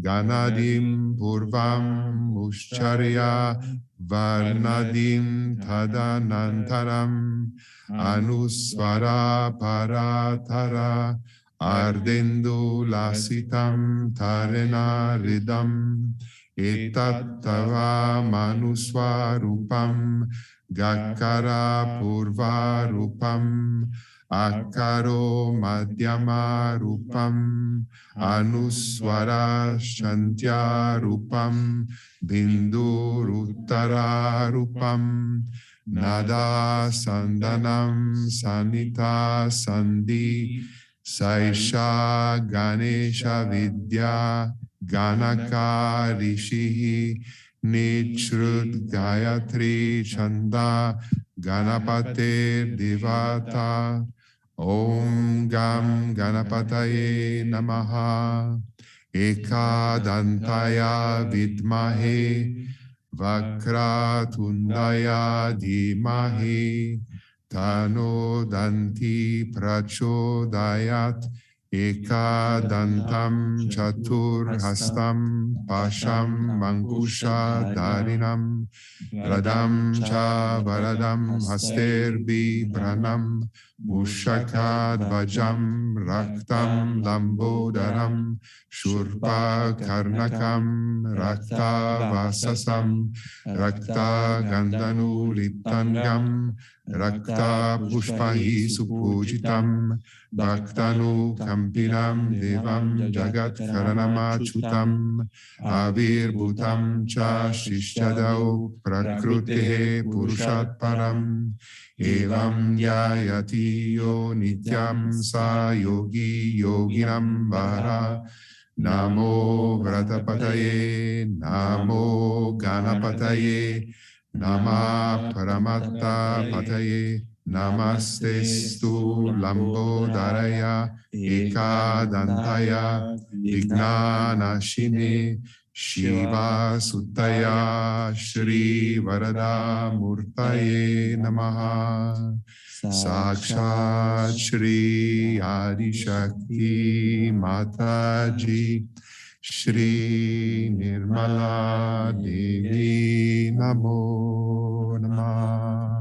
Ganadim Purvam Uscharya Varnadim Tadanantaram, Anusvara Paratara Ardendu Lasitam Tarena Ridam, Etattava Manuswarupam Gakara Purvarupam, Akaro Madhyama Rupam, Anuswara Shantya Rupam, Bindu Ruttara Rupam, Nada Sandanam Sanita Sandhi, Saisha Ganesha Vidya Ganaka Rishihi, Nichrut Gayatri Chanda Ganapate Divata. Om Gam Ganapataye Namaha, Ekadantaya Vidmahe, Vakratundaya Dhimahi, Tano Danti Prachodayat, Ekadantam Chatur Hastam Pasham Mankusha Darinam, Radam Cha Varadam Haster Pranam, Mushakad Vajam Raktam Lambodaram, Shurpa Karnakam Rakta Vasasam, Rakta Gandanu Liptangam, Rakta Pushpahi Supujitam, Bhaktanu Kampinam Devam Jagat Karanamachutam, Avir Bhutam Cha Shishyadau Prakrute Purushat Param, Evam Yayati Yo Nityam Sa Yogi Yoginam Vara, Namo Vratapataye, Namo Ganapataye, Nama Paramatta Pataye, Namaste Stu Lambodharaya, Ekadantaya, Vignanashine, Shiva Suttaya, Shri Varada Murtaye Namaha, Sakshat Shri Adi Shakti Mataji, Shri Nirmala Devi Namo Namah.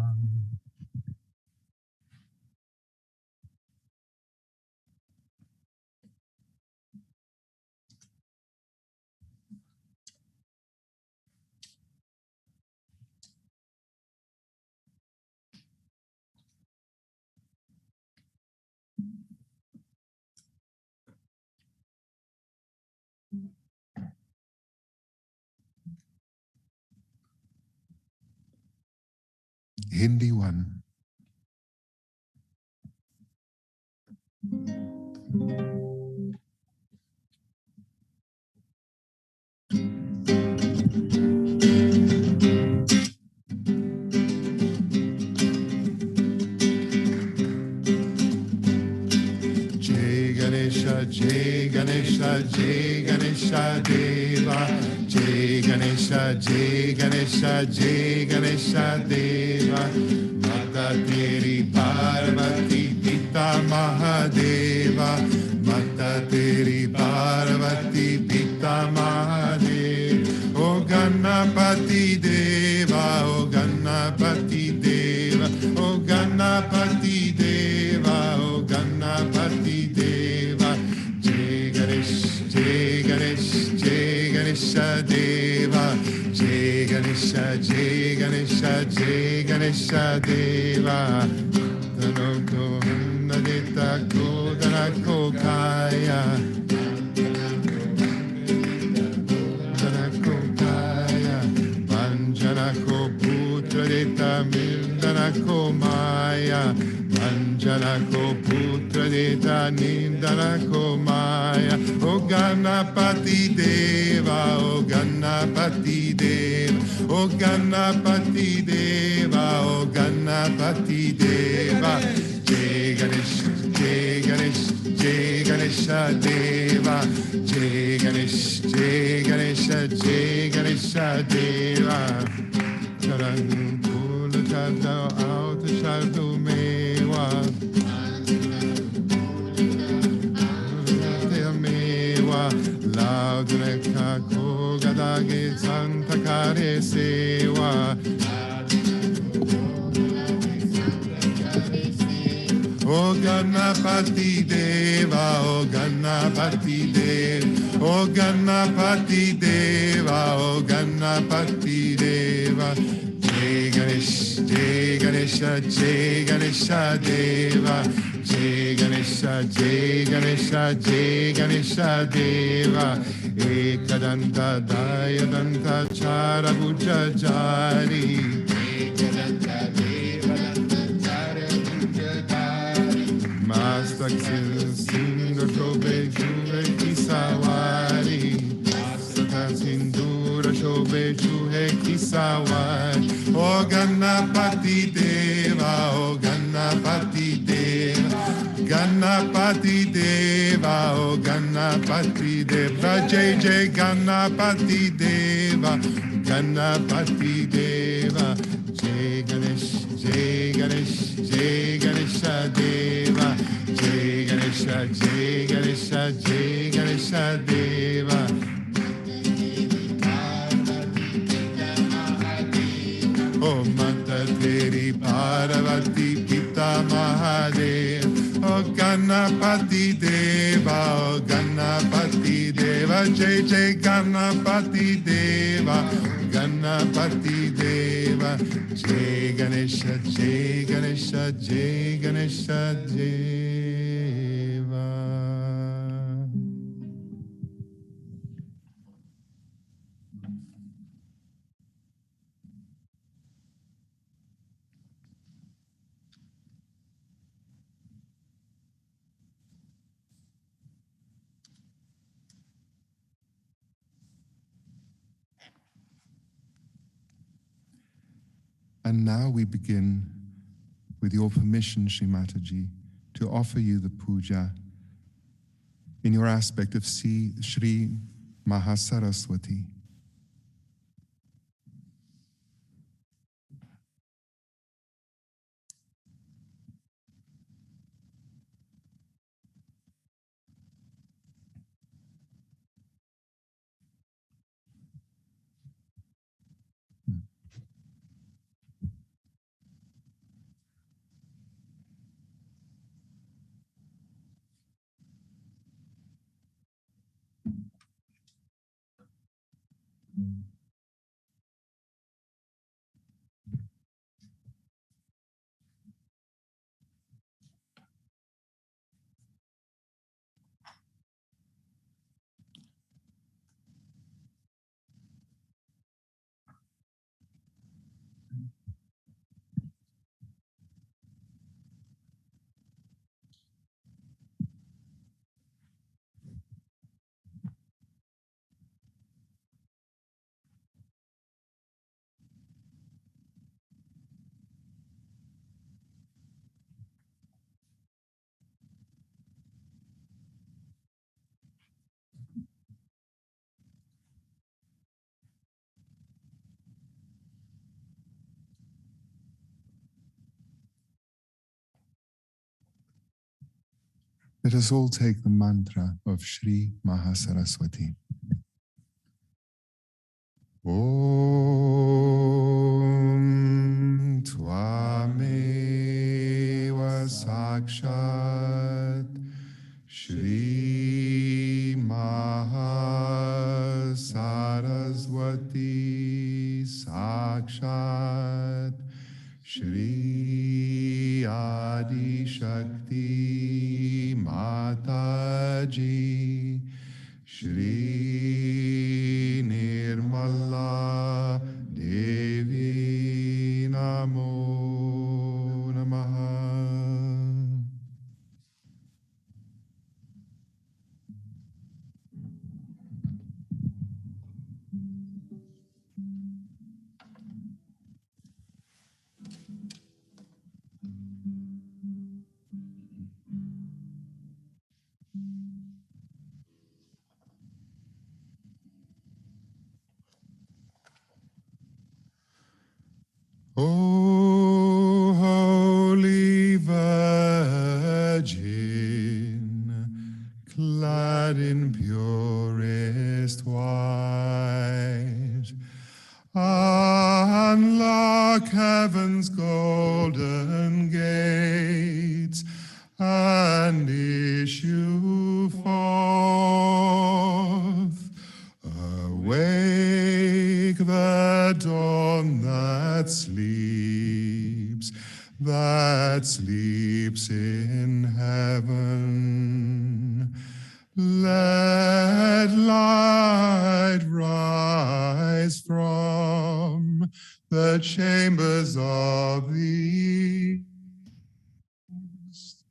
Hindi one. Jai Ganesha, Jai Ganesha, Jai Ganesha Deva, Jai Ganesha, Jai Ganesha, Jai Ganesha Deva, Mata Teri Parvati Pita Mahadeva, Mata Teri Jai Ganesha Deva Tanoko Nadita Kodanako Kaya Danako Kaya Vanjanako Putra Dita Mildanako Maya Vanjanako Putra Dita Nindanako Maya O Ganapati Deva O Ganapati Deva O Ganapati Deva O Ganapati Deva Jai Ganesha Jai Ganesha Jai Ganesha Deva Jai Ganesha Jai Ganesha Jai Ganesha Deva Charan Kula Chadda Out Chaddu Mewa Mewa Lauduneka Kogadage Santa Kare Sewa O Ganapati Deva, O Ganapati Deva, O Ganapati Deva, O Ganapati Deva, Jai Ganesha, Jai Ganesha, Jai Ganesha Deva, Jai Ganesha, Jai Ganesha, Jai Ganesha Deva, Ekadanta Dayadanta Chara Bhuja Jari, Ekadanta Deva Mastak Sindhu Shobe Juhe Kisawari Mastak Sindhura Shobe Juhe Kisawari O Ganapati Deva O Ganapati Deva Ganapati Deva O Ganapati Deva Jai Jai Ganapati Deva Ganapati Deva Jai Ganesh Jai Ganesh Jai Ganesha Deva Jai Ganesha Jai Ganesha Jai Ganesha Deva O Mata Teri Parvati Pita Mahadev O Ganapati Deva O Ganapati Deva Jai Jai Ganapati Deva Ganapati Deva Jai Ganesha Jai Ganesha Jai Ganesha Deva. And now we begin, with your permission, Shri Mataji, to offer you the puja in your aspect of Shri MahaSaraswati. Let us all take the mantra of Shri MahaSaraswati. Om Tvameva Sakshat Shri Mahasaraswati Sakshat Shri Adi Shakti Mataji, Shri Nirmala Devi Namo Namaha. O Holy Virgin, clad in purest white, unlock heaven's golden gates and issue forth. Awake the dawn that sleeps in heaven. Let light rise from the chambers of the east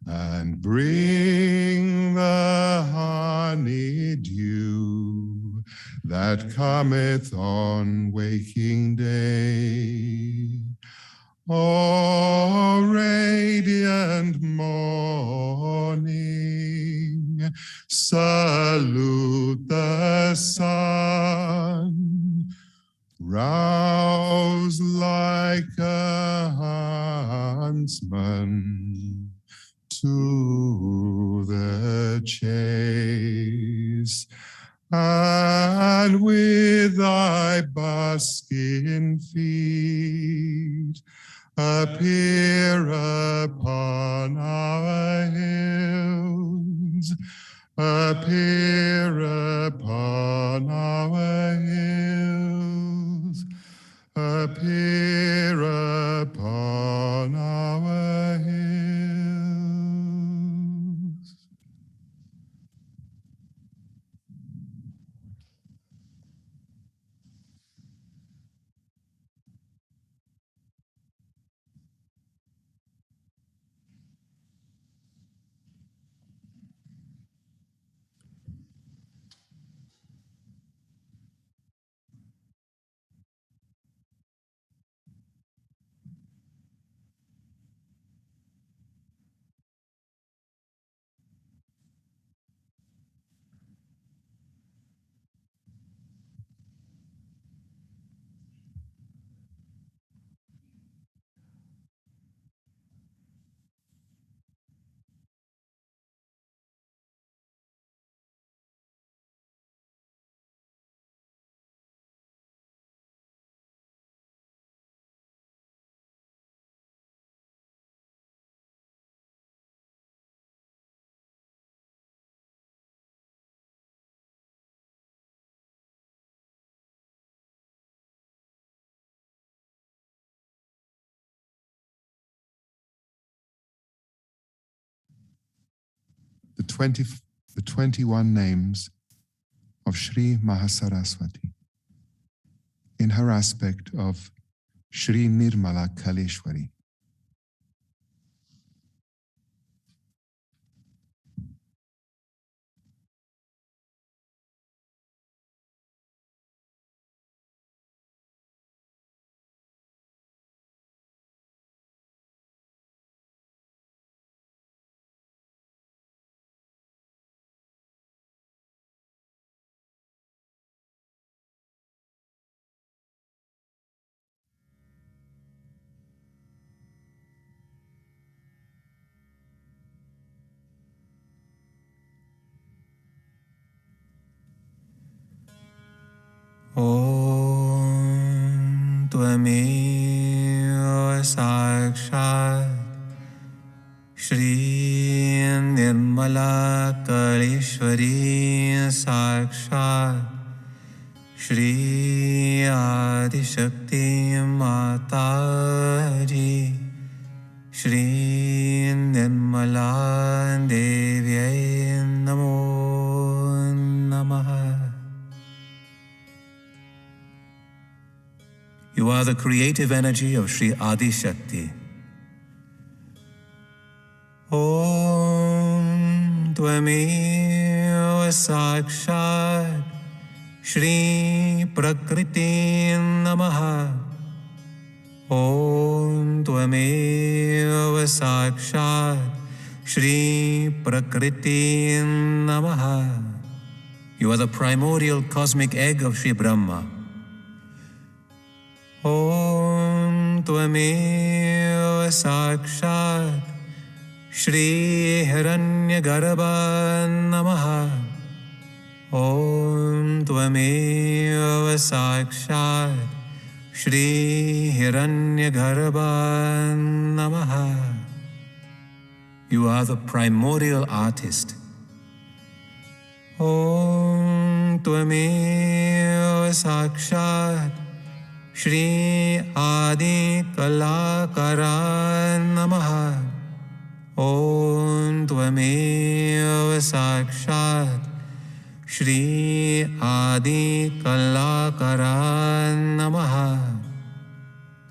and bring the honey dew that cometh on waking day. O radiant morning, salute the sun. Rouse like a huntsman to the chase, and with thy buskin feet appear upon our hills, appear upon our hills, appear upon our hills. The 21 names of Shri Mahasaraswati in her aspect of Shri Nirmala Kaleshwari. Om Tvameva Sakshat Shri Nirmala Kaleshwari Sakshat Shri Adi Shakti Mataji Shri Nirmala Devyai Namo Namaha. You are the creative energy of Shri Adi Shakti. Om Tvameva Sakshat Shri Prakriti Namaha. Om Tvameva Sakshat Shri Prakriti Namaha. You are the primordial cosmic egg of Shri Brahma. Om Tvameva Sakshat Shri Hiranyagarbha Namaha. Om Tvameva Sakshat Shri Hiranyagarbha Namaha. You are the primordial artist. Om Tvameva Sakshat Shri Adi Kalakara Namaha. Om Tvameva Sakshat Shri Adi Kalakara Namaha.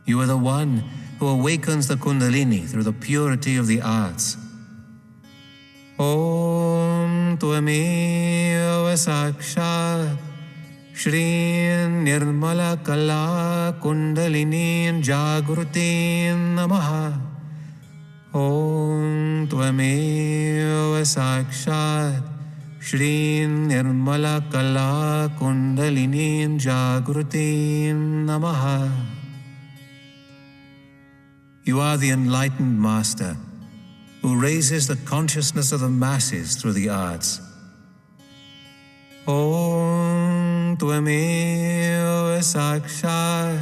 You are the one who awakens the Kundalini through the purity of the arts. Om Tvameva Sakshat Shri Nirmala Kala Kundalini Jagruti Namaha. Om Tvameva Sakshat Shri Nirmala Kala Kundalini Jagruti Namaha. You are the enlightened master who raises the consciousness of the masses through the arts. Om Tvameva Sakshat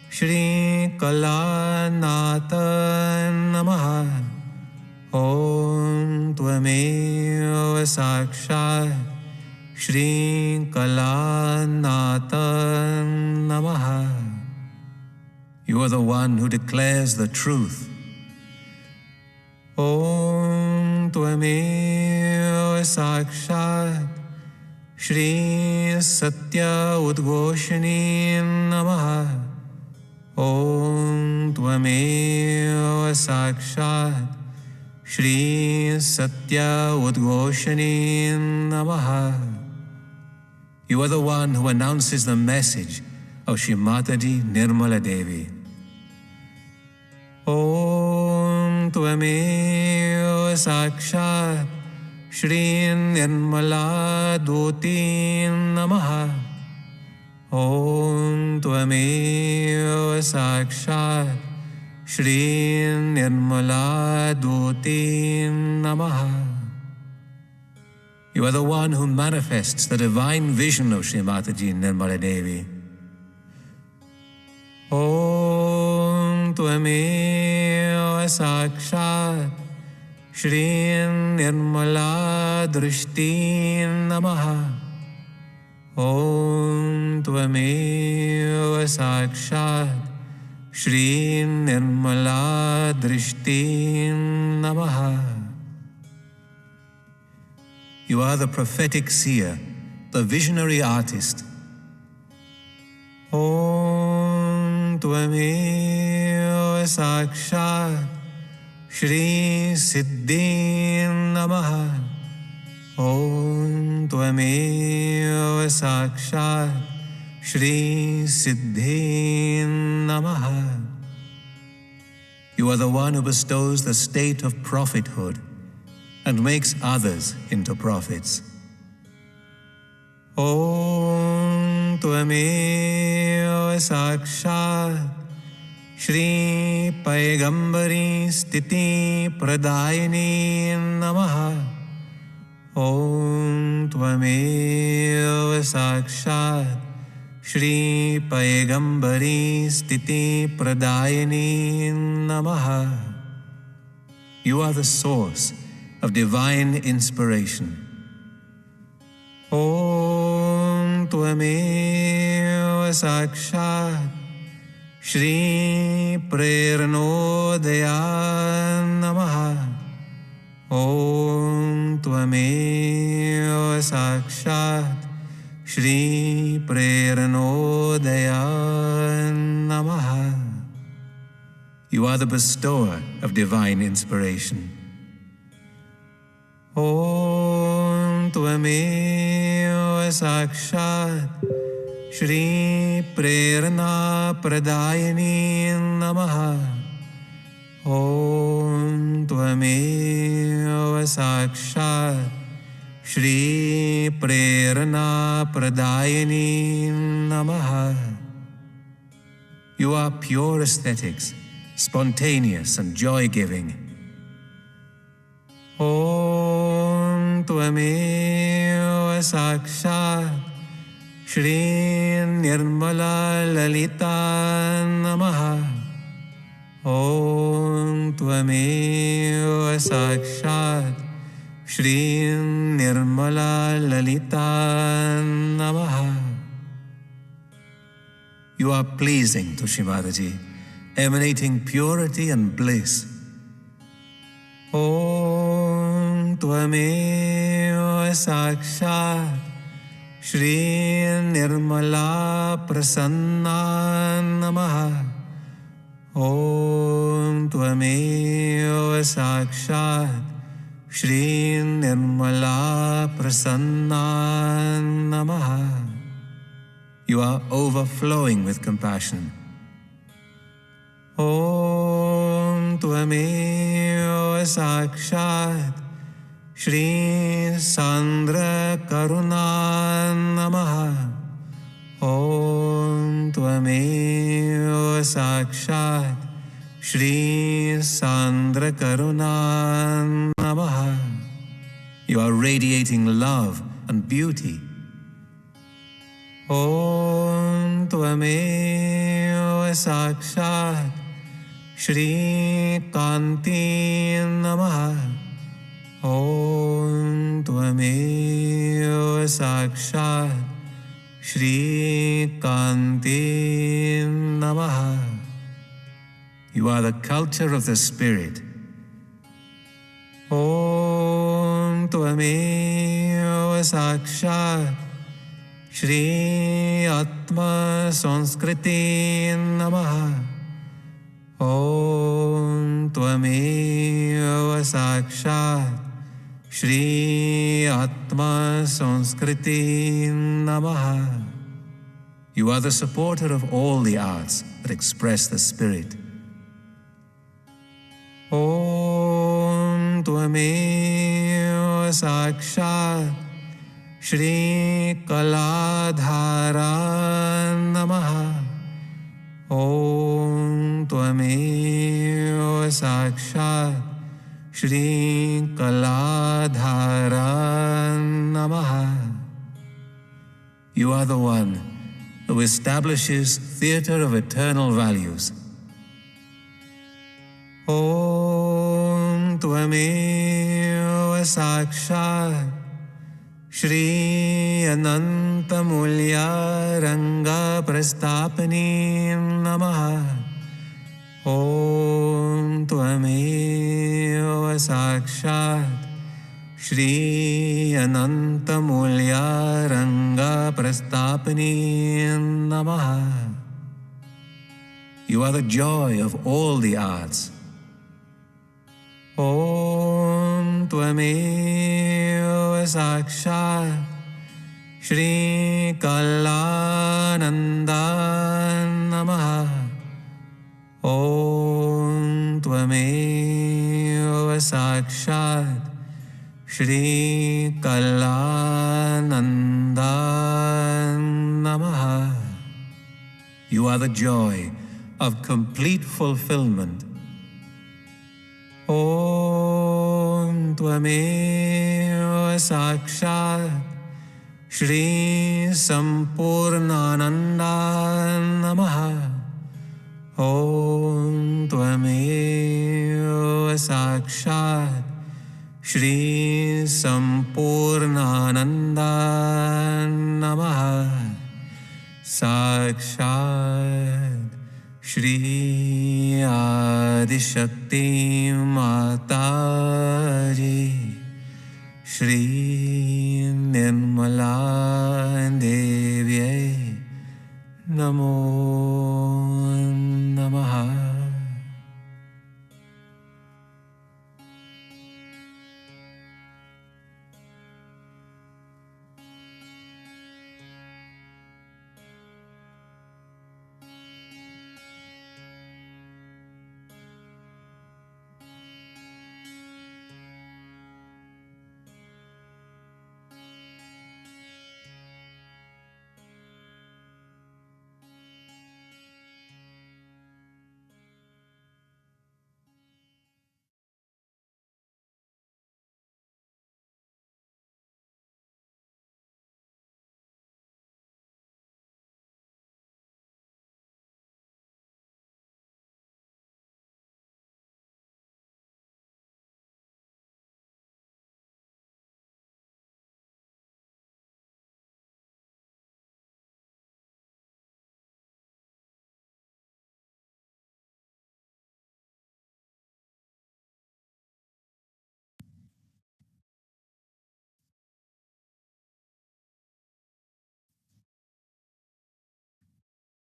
Shri Kalanatha Namaha. Om Tvameva Sakshat Shri Kalanatha Namaha. You are the one who declares the truth. Om Tvameva Sakshat Shri Satya Udghoshani Namaha. Om Tvameva Sakshat Shri Satya Udghoshani Namaha. You are the one who announces the message of Shri Mataji Nirmala Devi. Om Tvameva Sakshat Shri Nirmala Doti Namaha. Om Tvameva Sakshat Shri Nirmala Doti Namaha. You are the one who manifests the divine vision of Shri Mataji Nirmala Devi. Om Tvameva Sakshat Shri Nirmala Drishti Namaha. Om Tvameva Sakshat Shri Nirmala Drishti Namaha. You are the prophetic seer, the visionary artist. Om Tvameva Sakshat Shri Siddhi Namaha. Om Tvameva Sakshat Shri Siddhi Namaha. You are the one who bestows the state of prophethood and makes others into prophets. Om Tvameva Sakshat Shri Paigambari Sthiti Pradayini Namaha. Om Tvameva Sakshat Shri Paigambari Sthiti Pradayini Namaha. You are the source of divine inspiration. Om Tvameva Sakshat Shri Preranodaya Namaha. Om Tvameva Sakshat Shri Preranodaya Namaha. You are the bestower of divine inspiration. Om Tvameva Sakshat Shri Prerana Pradayani Namaha. Om Tvameva Sakshat Shri Prerana Pradayani Namaha. You are pure aesthetics, spontaneous and joy-giving. Om Tvameva Sakshat Shri Nirmala Lalita Namaha. Om Tvameva Sakshat Shri Nirmala Lalita Namaha. You are pleasing to Shri Mataji, emanating purity and bliss. Om Tvameva Sakshat Shri Nirmala Prasanna Namaha. Om Tvameva Sakshat Shri Nirmala Prasanna Namaha. You are overflowing with compassion. Om Tvameva Sakshat Shri Sandra Karuna Namaha. Om Tvameva Sakshat Shri Sandra Karuna Namaha. You are radiating love and beauty. Om Tvameva Sakshat Shri Kanti Namaha. Om Tvameva Sakshat Shri Kanti Namaha. You are the culture of the spirit. Om Tvameva Sakshat Shri Atma Sanskriti Namaha. Om Tvameva Sakshat Shri Atma Sanskriti Namaha. You are the supporter of all the arts that express the spirit. Om Tvameva Sakshat Shri Kaladhara Namaha. Om Tvameva Sakshat Shri Kaladhara Namaha. You are the one who establishes theatre of eternal values. Om Tvameva Sakshat Shri Ananta Mulya Ranga Prastapani Namaha. Om Tvameva Sakshat Shri Ananta Mulya Ranga Prastapani Namaha. You are the joy of all the arts. Om Tvameva Sakshat Shri Kalananda Namaha. Om Tvameva Sakshat Shri Kalananda Namaha. You are the joy of complete fulfillment. Om Tvameva Sakshat Shri Sampurnananda Namaha. Om Tvameva Sakshat Shri Sampurnananda Namaha. Sakshat Shri Adishakti Mataji Shri Nirmala Devyai Namo Namaha.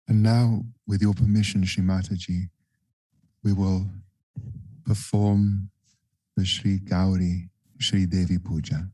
And now, with your permission, Shri Mataji, we will perform the Shri Gauri Shri Devi Puja.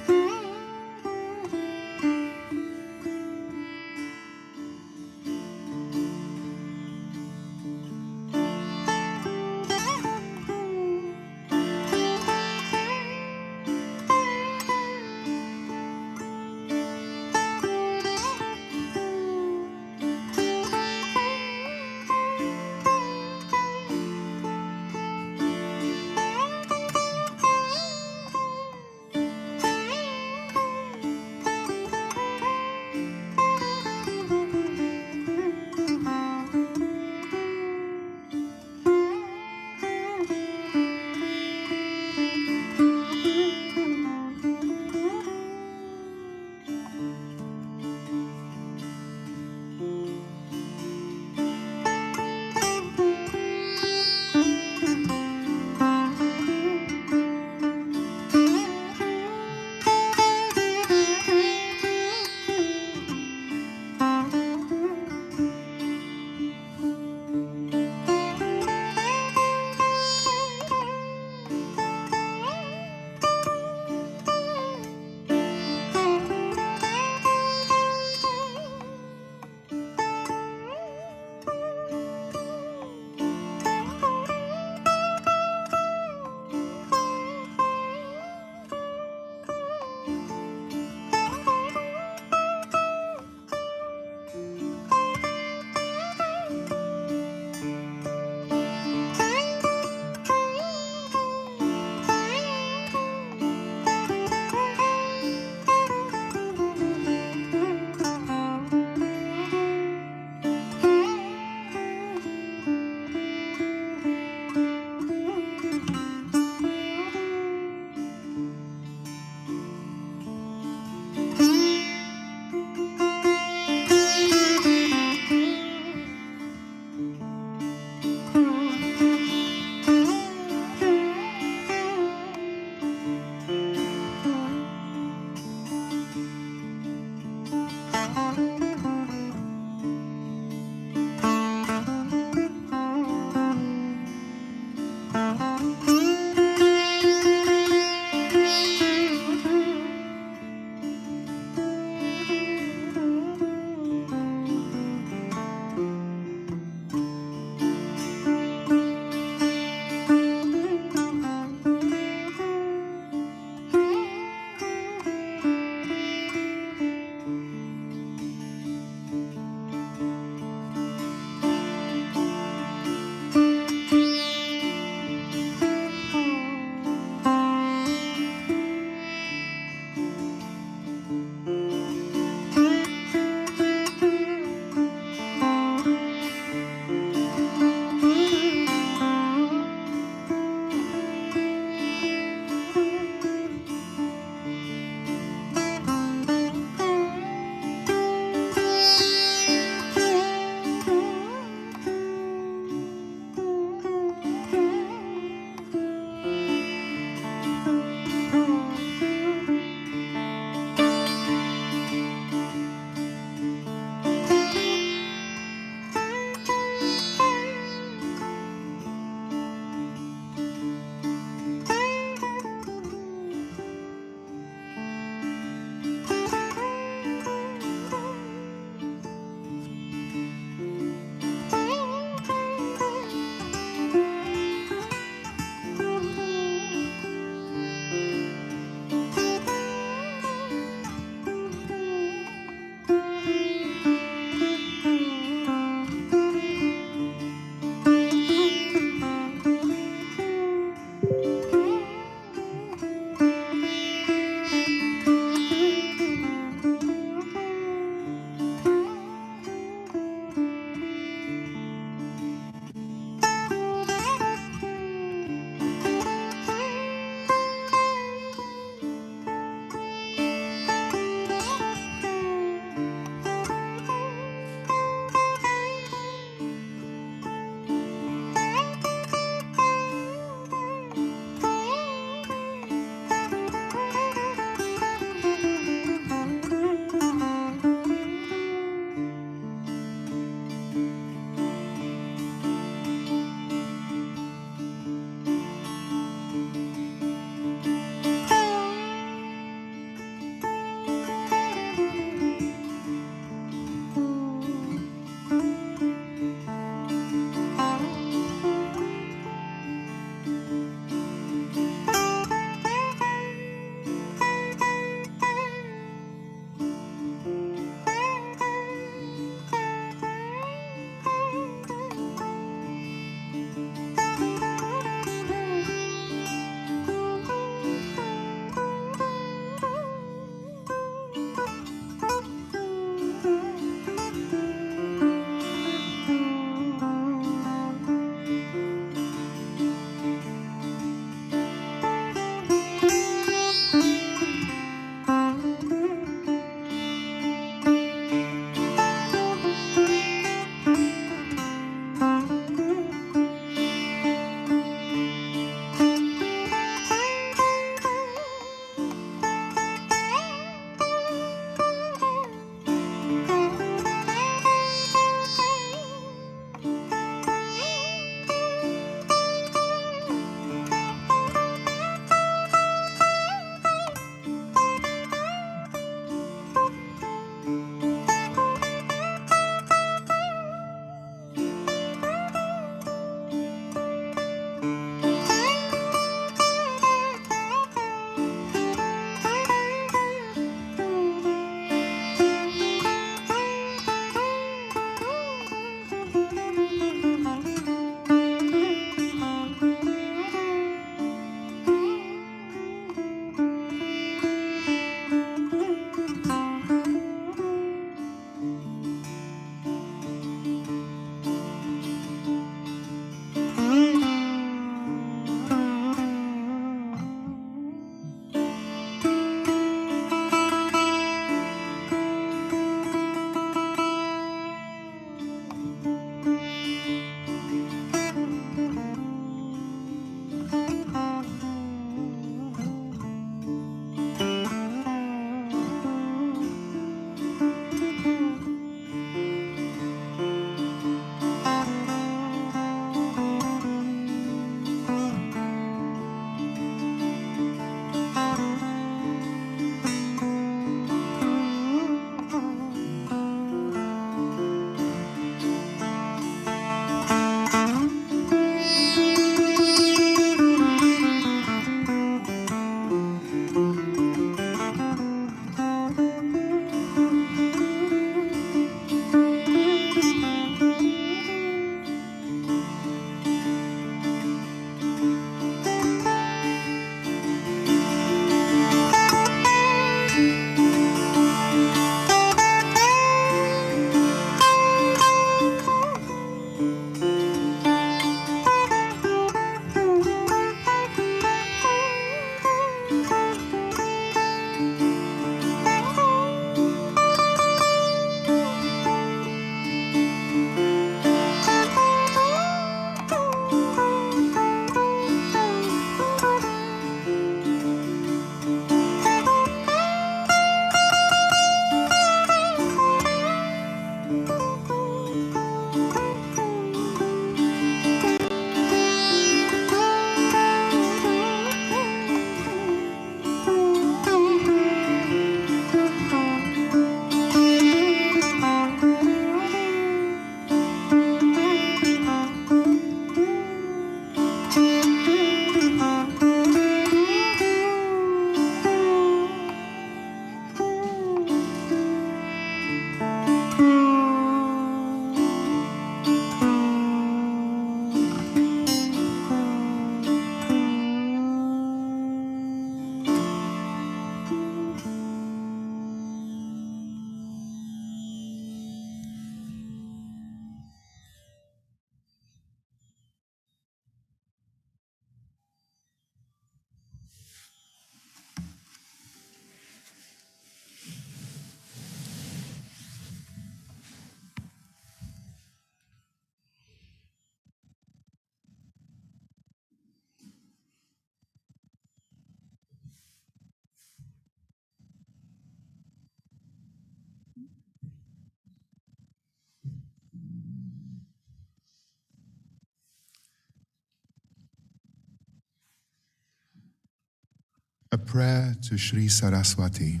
prayer to Shri Saraswati.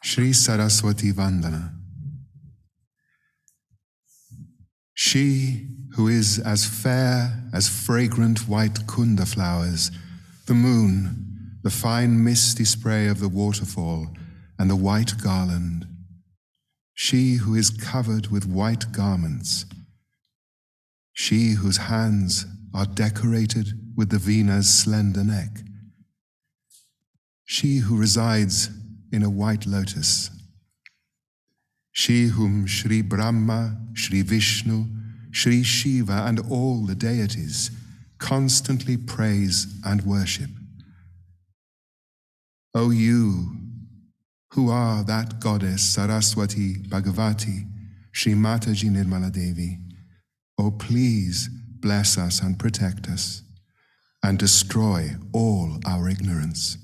Shri Saraswati Vandana. She who is as fair as fragrant white kunda flowers, the moon, the fine misty spray of the waterfall, and the white garland. She who is covered with white garments. She whose hands are decorated with the Vena's slender neck. She who resides in a white lotus. She whom Shri Brahma, Shri Vishnu, Shri Shiva, and all the deities constantly praise and worship. O you, who are that goddess Saraswati Bhagavati, Shri Mataji Nirmala Devi, O please bless us and protect us, and destroy all our ignorance.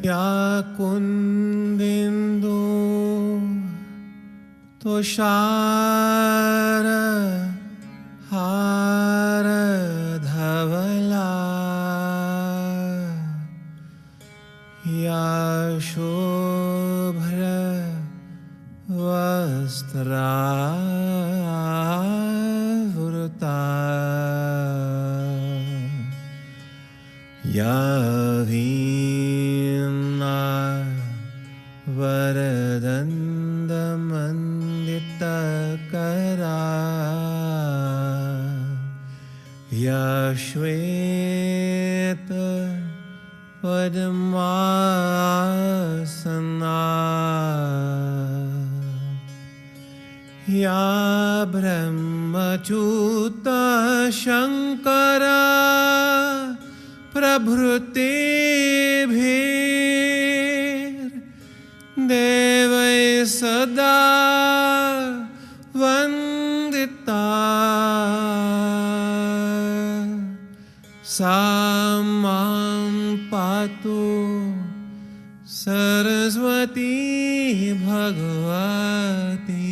Ya kundendu toshara hara dhavala ya shobhra vastra vrta ya Varadandamandita-kara Yashveta Padmasana Ya Brahmachuta Shankara Prabhrutibhir Devai Sada Vandita Samam Patu Saraswati Bhagavati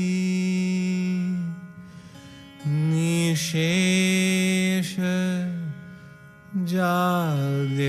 Nishesha Jadyapa.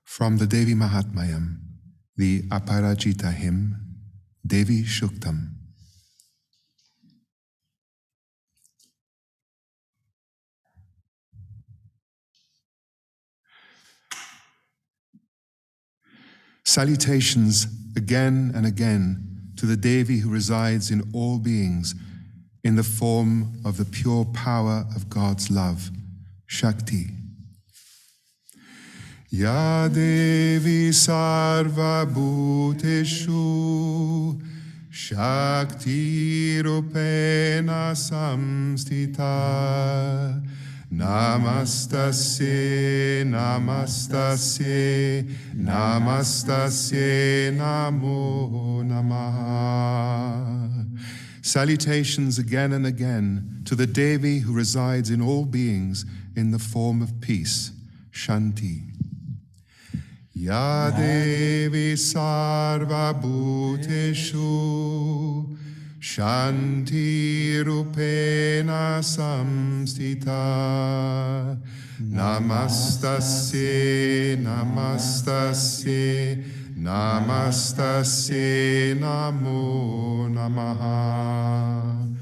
From the Devi Mahatmayam, the Aparajita hymn, Devi Shuktam. Salutations again and again to the Devi who resides in all beings in the form of the pure power of God's love, Shakti. Ya Devi Sarva Bhuteshu Shakti Rupena Samstita Namastasye, namastasye, namastasye, namo namaha. Salutations again and again to the Devi who resides in all beings in the form of peace, Shanti. Ya Devi Sarva Bhuteshu Shanti Rupena Samstita. Namastasye, namastasye, namastasye, namo namaha.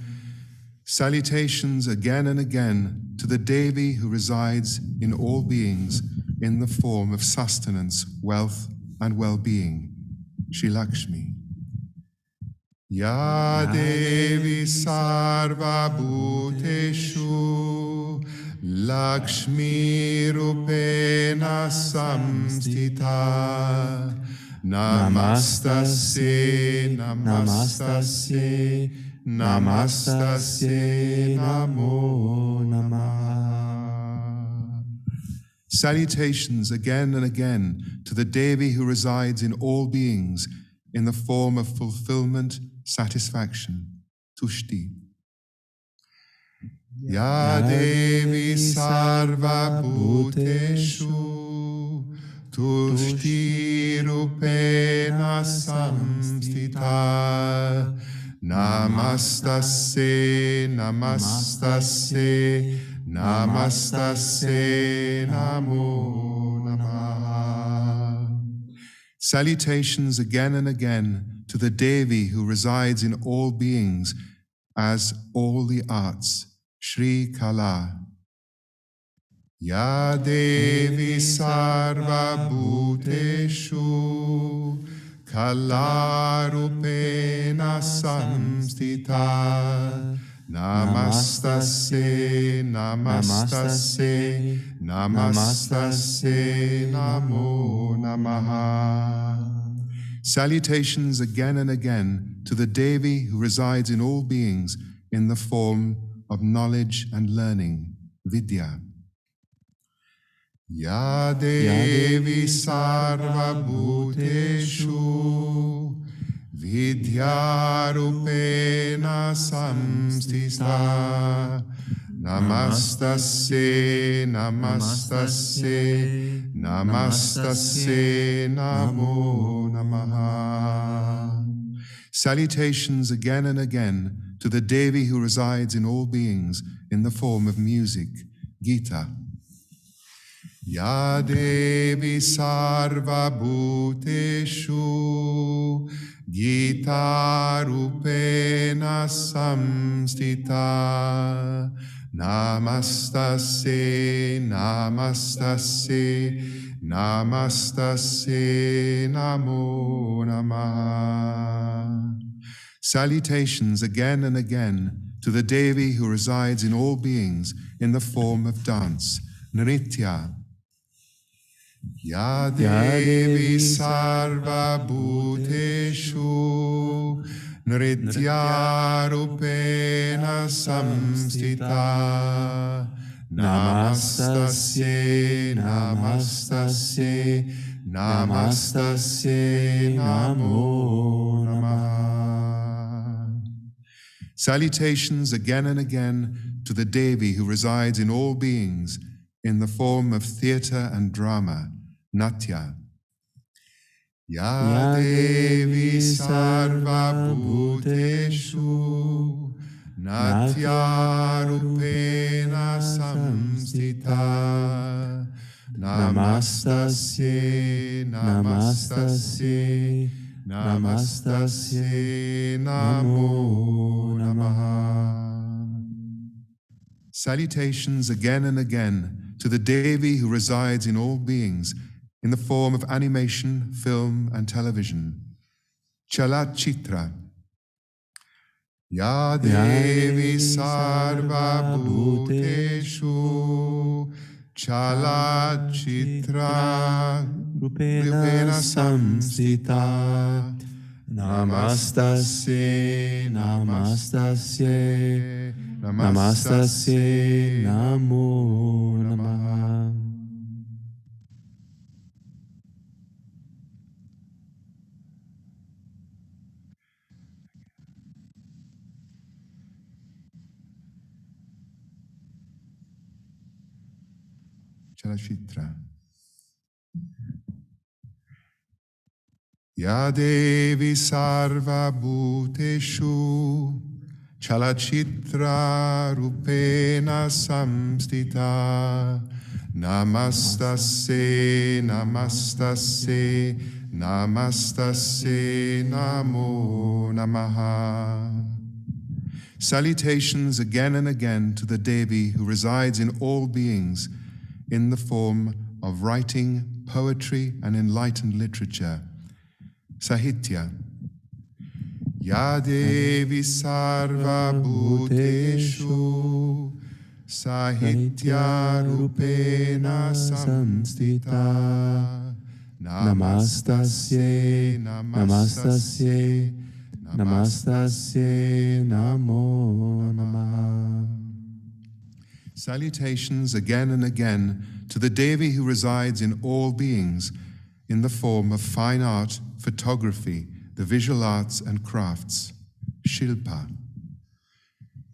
Salutations again and again to the Devi who resides in all beings in the form of sustenance, wealth, and well-being, Shri Lakshmi. Ya Devi Sarva Bhuteshu Lakshmi Rupena Samstita. Namastasye, namastasye, namastasye, namo namaha. Salutations again and again to the Devi who resides in all beings in the form of fulfillment, satisfaction, Tushti. Ya Devi Sarva Bhuteshu Tushti Rupena Samstita. Namastasye, namastasye, namastasye, namo namaha. Salutations again and again to the Devi who resides in all beings as all the arts, Shri Kala. Ya Devi Sarva Bhuteshu Kala Rupena Samstita. Namastasye, namastasye, namastasye, namo namaha. Salutations again and again to the Devi who resides in all beings in the form of knowledge and learning, Vidya. Ya Devi Sarva Bhuteshu Vidya Rupena Samstita. Namastasye, namastasye, namastasye, namo namaha. Salutations again and again to the Devi who resides in all beings in the form of music, Gita. Ya Devi Sarva Bhuteshu Gita Rupena Samstita. Namastasye, namastasye, namastasye, namo namaha. Salutations again and again to the Devi who resides in all beings in the form of dance, Nritya. Ya Devi Sarva Bhuteshu Nritya Rupena Samstita. Namastasye, namastasye, namastasye, namo namaha. Salutations again and again to the Devi who resides in all beings in the form of theatre and drama, Natya. Ya Devi Sarva Bhuteshu Natya Rupena Samstita. Namastasye, namastasye, namastasye, namo namaha. Salutations again and again to the Devi who resides in all beings in the form of animation, film, and television, Chalachitra. Ya Devi Sarva Bhuteshu Chalachitra Rupena Samstita. Namastasye, namastasye, namastasye, namo namaha. Chalachitra. Ya Devi Sarva Bhuteshu Chalachitra Rupena Samstita Namastasye, Namastasye, Namastasye, Namo Namaha. Salutations again and again to the Devi who resides in all beings in the form of writing, poetry, and enlightened literature. Sahitya. Ya Devi Sarva Bhuteshu Sahitya Rupena Samstita Namastasye, Namastasye, Namastasye, Namo Namaha. Salutations again and again to the Devi who resides in all beings in the form of fine art, photography, the visual arts and crafts, Shilpa.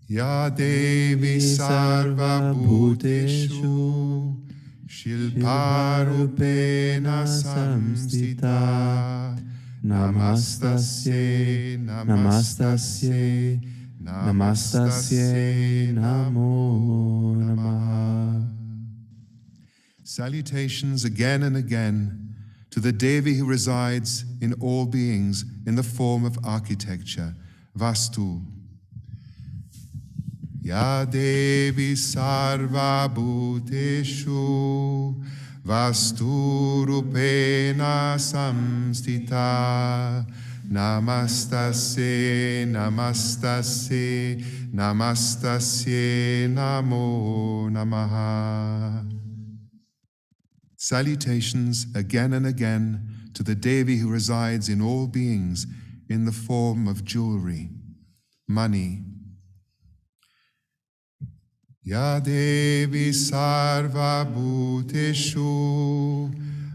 Ya Devi Sarva Bhuteshu Shilpa Rupena Samstita Namastasye, Namastasye, Namastasye, Namo Namaha. Salutations again and again to the Devi who resides in all beings in the form of architecture, Vastu. Ya Devi Sarva Bhuteshu Vastu Rupena Samstita Namastasye, Namastasye, Namastasye, Namo Namaha. Salutations again and again to the Devi who resides in all beings in the form of jewelry, money. Ya Devi Sarva Bhuteshu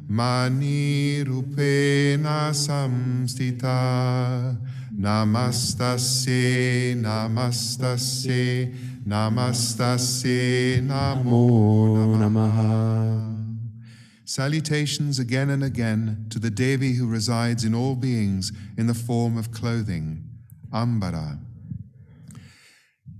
Mani Rupena Samstita Namastasye, Namastasye, Namastasye, Namo Namaha. Salutations again and again to the Devi who resides in all beings in the form of clothing, Ambara.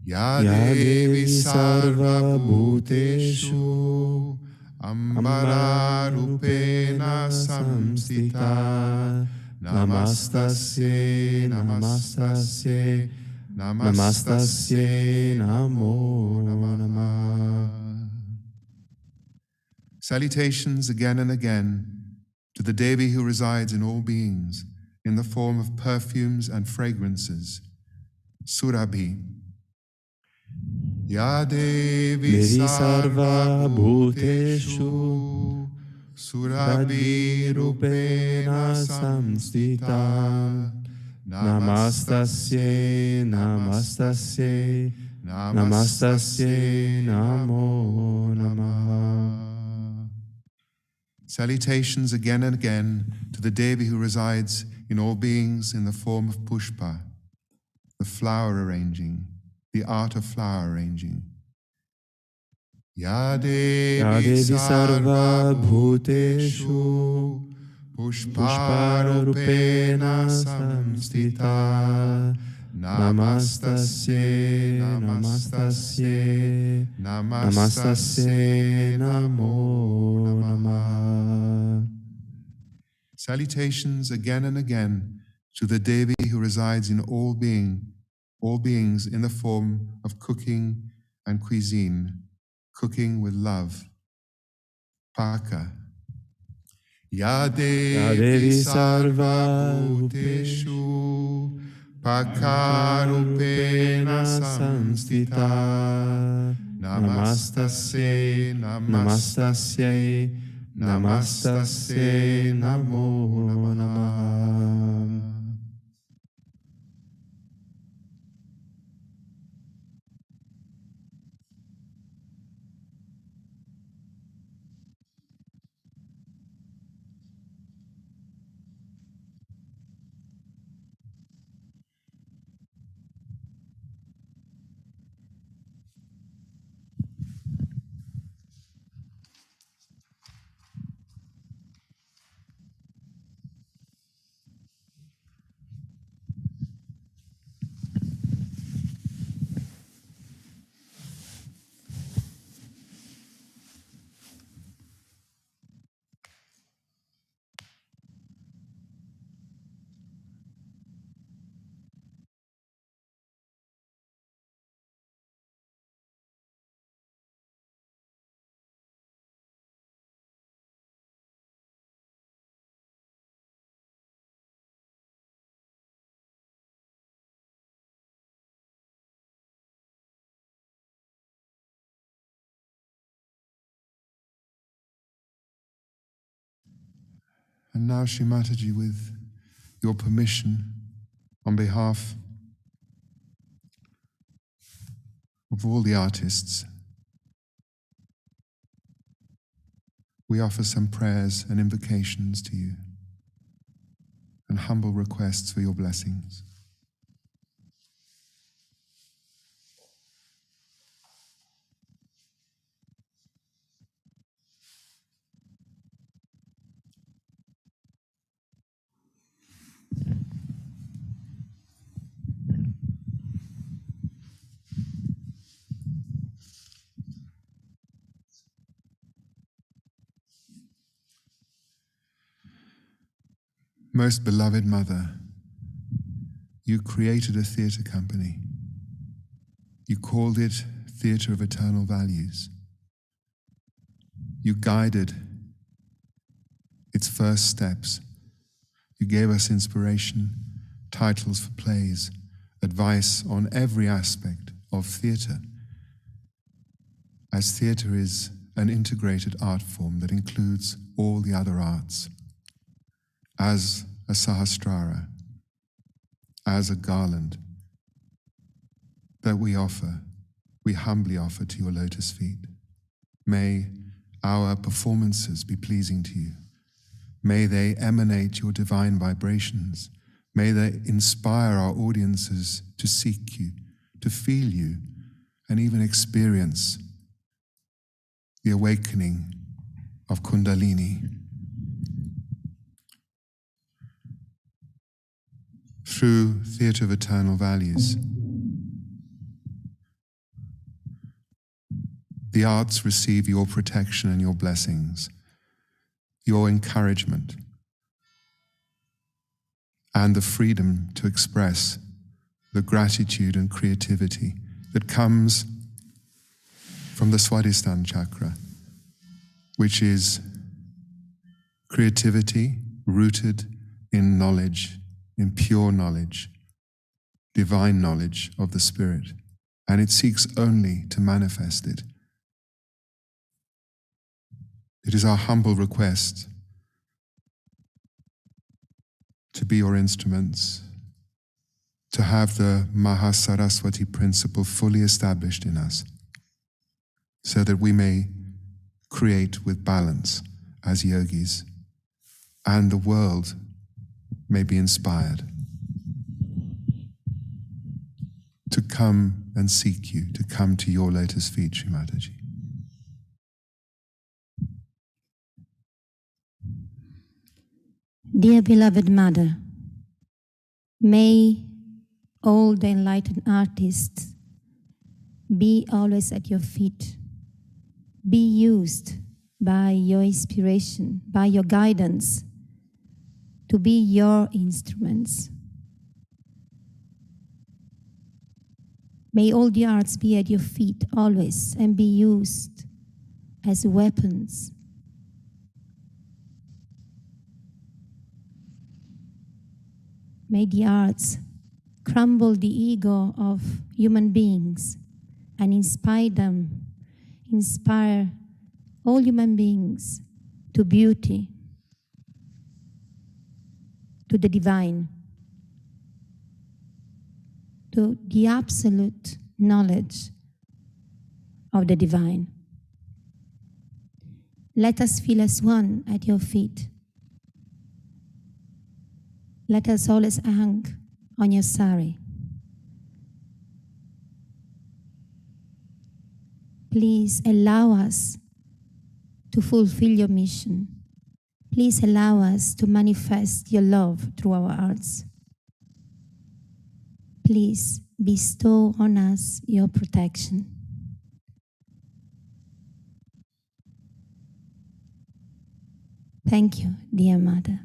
Ya Devi Sarva Bhuteshu Ambara Rupena Samstita Namastasye, Namastasye, Namastasye, Namo Namaha. Salutations again and again to the Devi who resides in all beings in the form of perfumes and fragrances, Surabhi. Ya Devi Sarva Bhuteshu Surabhi Rupena Samstita Namastasye, Namastasye, Namastasye, Namo Namaha. Salutations again and again to the Devi who resides in all beings in the form of Pushpa, the flower arranging, the art of flower arranging. Ya Devi Sarva Bhuteshu Pushpa Rupena Samstita Namastasye, Namastasye, Namastasye, Namo Namaha. Salutations again and again to the Devi who resides in all beings in the form of cooking and cuisine, cooking with love, Paka. Ya Devi Sarva Bhuteshu Pakarupena Samstita Namastasye, Namastasye, Namastasye, Namo Namaha. And now, Shri Mataji, with your permission, on behalf of all the artists, we offer some prayers and invocations to you and humble requests for your blessings. Most beloved Mother, you created a theatre company. You called it Theatre of Eternal Values. You guided its first steps. You gave us inspiration, titles for plays, advice on every aspect of theatre, as theatre is an integrated art form that includes all the other arts. As a sahasrara, as a garland that we humbly offer to your lotus feet. May our performances be pleasing to you. May they emanate your divine vibrations. May they inspire our audiences to seek you, to feel you, and even experience the awakening of Kundalini. Through Theatre of Eternal Values, the arts receive your protection and your blessings, your encouragement, and the freedom to express the gratitude and creativity that comes from the Swadhisthana chakra, which is creativity rooted in knowledge, in pure knowledge, divine knowledge of the Spirit, and it seeks only to manifest it. It is our humble request to be your instruments, to have the Mahasaraswati Principle fully established in us, so that we may create with balance as yogis, and the world may be inspired to come and seek you, to come to your lotus feet, Shri Mataji. Dear beloved Mother, may all the enlightened artists be always at your feet, be used by your inspiration, by your guidance, to be your instruments. May all the arts be at your feet always and be used as weapons. May the arts crumble the ego of human beings and inspire all human beings to beauty, to the divine, to the absolute knowledge of the divine. Let us feel as one at your feet. Let us always hang on your sari. Please allow us to fulfill your mission. Please allow us to manifest your love through our arts. Please bestow on us your protection. Thank you, dear Mother.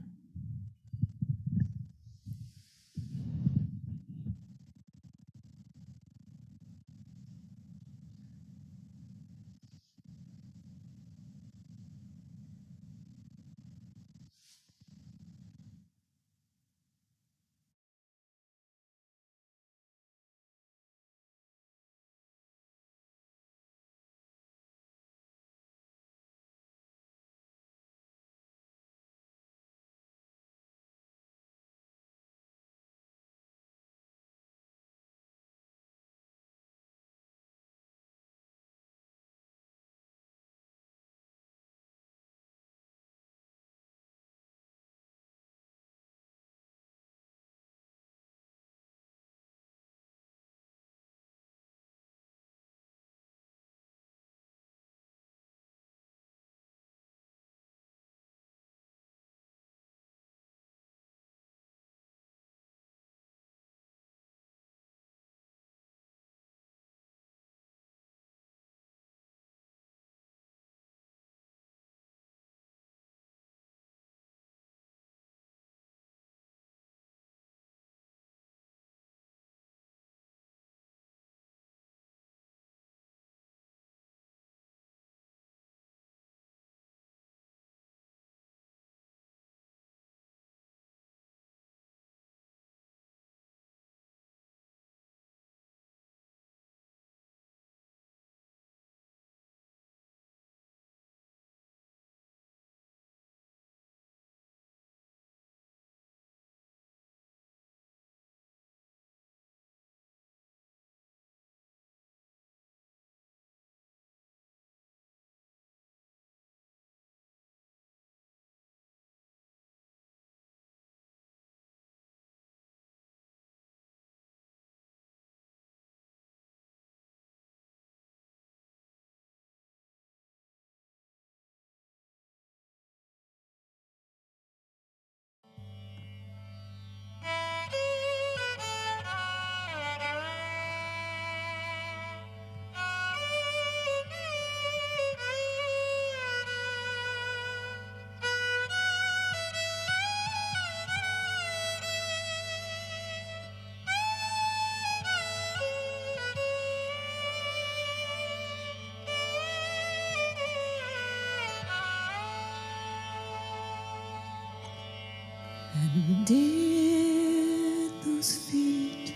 And did those feet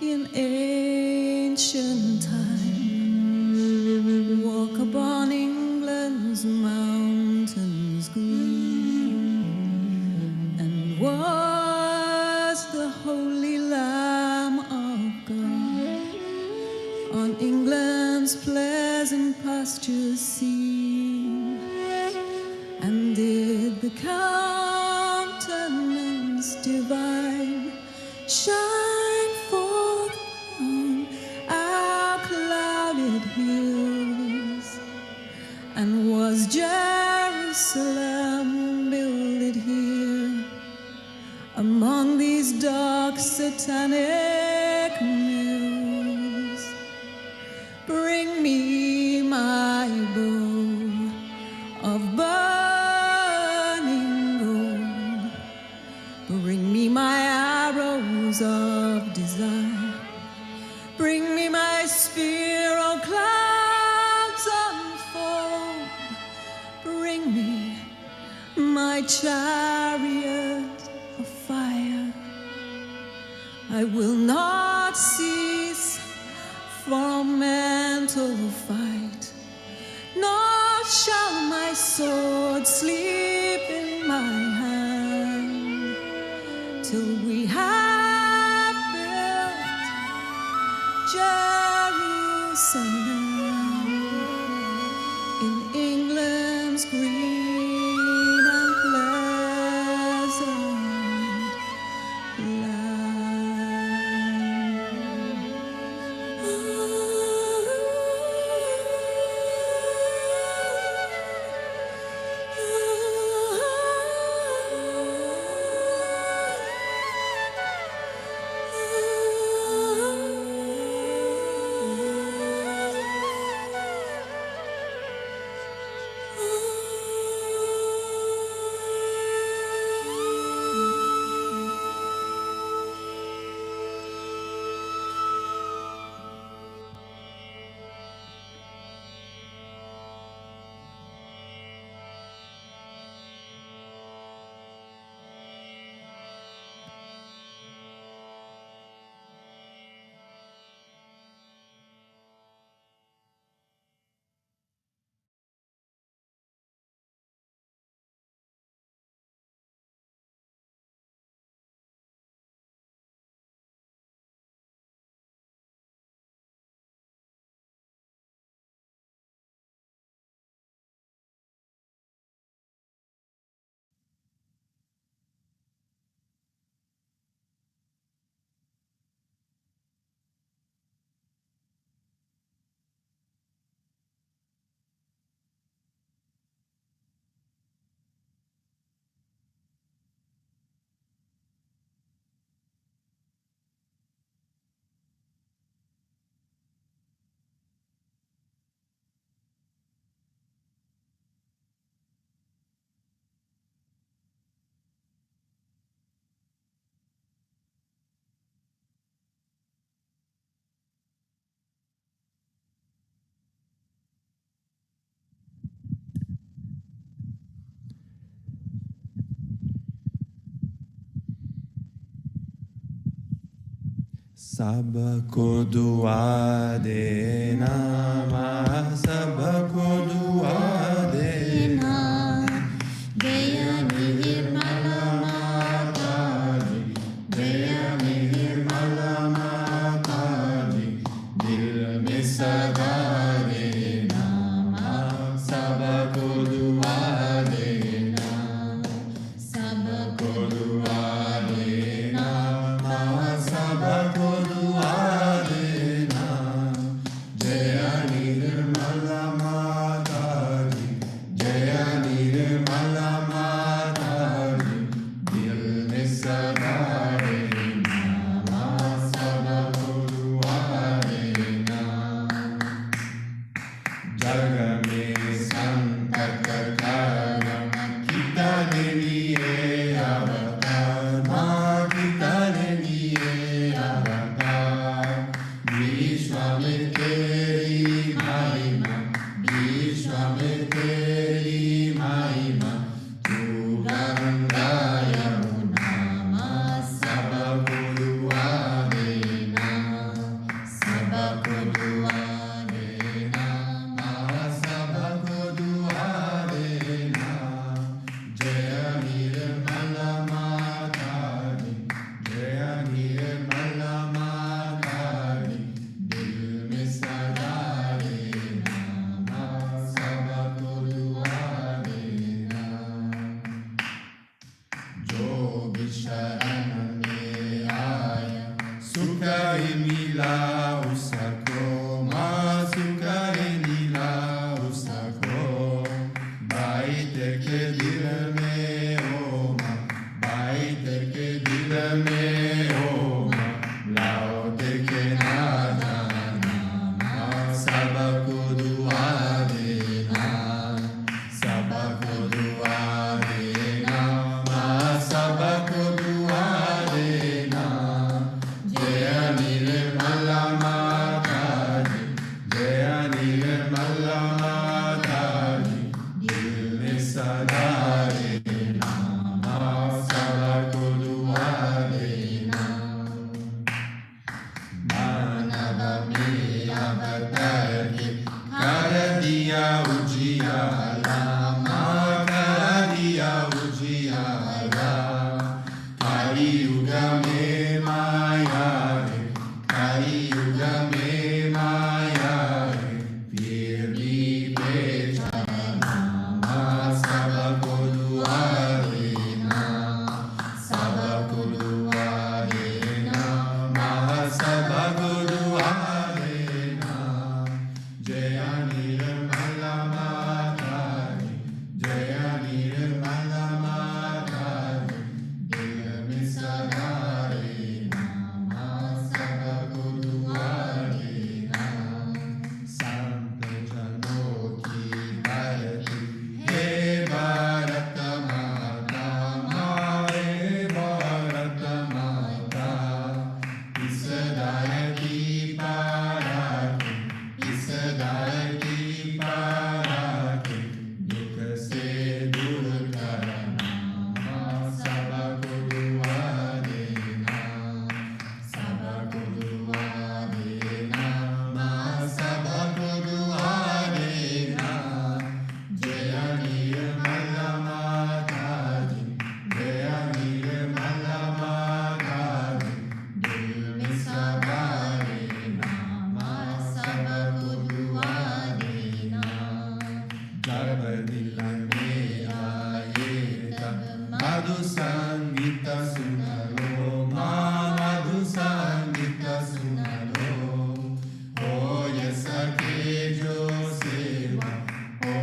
in ancient time walk upon England's mountains green? And was the holy Lamb of God on England's pleasant pastures seen? And did the countenance divine shine forth on our clouded hills? And was Jerusalem builded here among these dark satanic mills? Bring me my bow of burning gold. Bring me my arrows of desire. Bring me my spear, O clouds unfold. Bring me my chariot of fire. I will not cease from mental fight, nor shall my sword sleep in my hand, till we have built Jerusalem in England's green and pleasant land. Sabko dua de nama, sabko dua de nama, Deya mihir malamataji, Deya mihir malamataji, Dil misadare nama, sabko dua de nama, sabko dua de nama, sabko Vishwamiteri Mahima, Tu Gangaya sharanam me aya. Sukha e mila usako, ma sukha e mila usako. Baite ke dil mein oma, baite ke dil mein oma. Lao deke na jana, sabako dua dena, sabako dua dena, sabako dua dena. Jaya Nirmala Mataji, Jaya Nirmala Mataji, dil mein sada rehna, sabako dua dena. Manava me avatar ke kar diya ujiyala, ma kar diya ujiyala. Kali yuga me maya hai, Kali yuga me maya hai. Fir bhi pehchana, sabako dua dena, sabako dua dena, sabako dua dena. Jaya Nirmala Mataji, Jaya Nirmala Mataji, dil mein sada rehna, sabako dua dena. Sant janon ki धरती, हे भारत माता, माए भारत माता. इस दाय की पारा के, इस दाय की पारा के, दुख से दूर करना, सबको दुआ देना, सबको दुआ देना, सबको दुआ देना. जय निर्मला माताजी, जय निर्मला माताजी, दिल में सदा रहना, सबको दुआ देना. जब दिल में आए तब मधु संगीत सुन लो, मधु संगीत सुन लो. हो ये सके जो सेवा, हो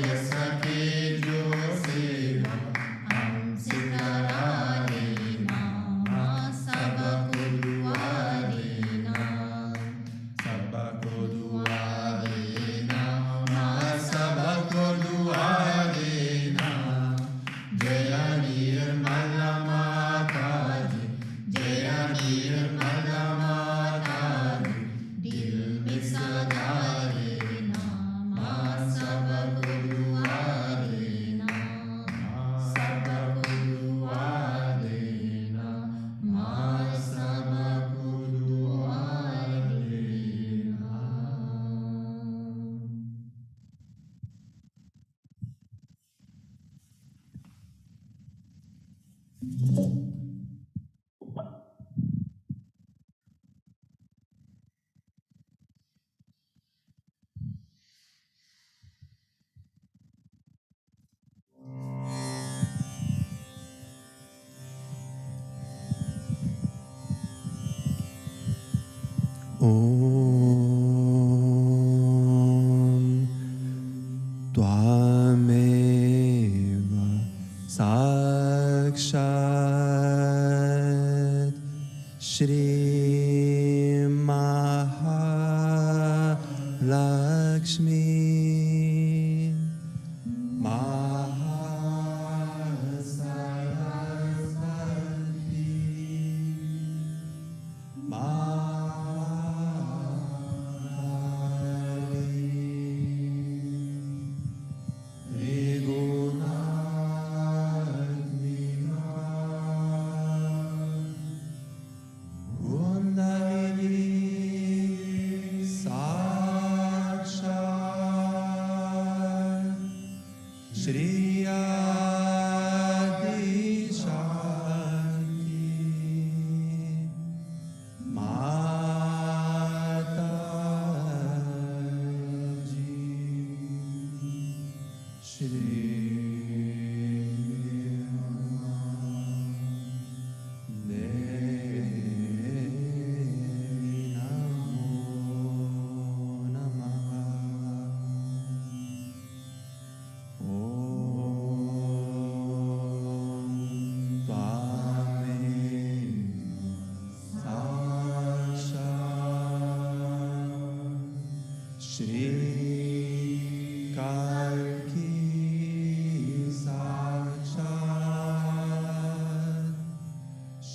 ये सके जो सेवा, हमसे करा लेना, सबको दुआ देना, सबको दुआ देना, सबको दुआ देना. जय निर्मला माताजी, जय निर्मला माताजी, दिल में सदा रहना, सबको दुआ देना, सबको दुआ देना, सबको दुआ देना. Om Tvameva Sakshat Shri Mahalakshmi Mahasaraswati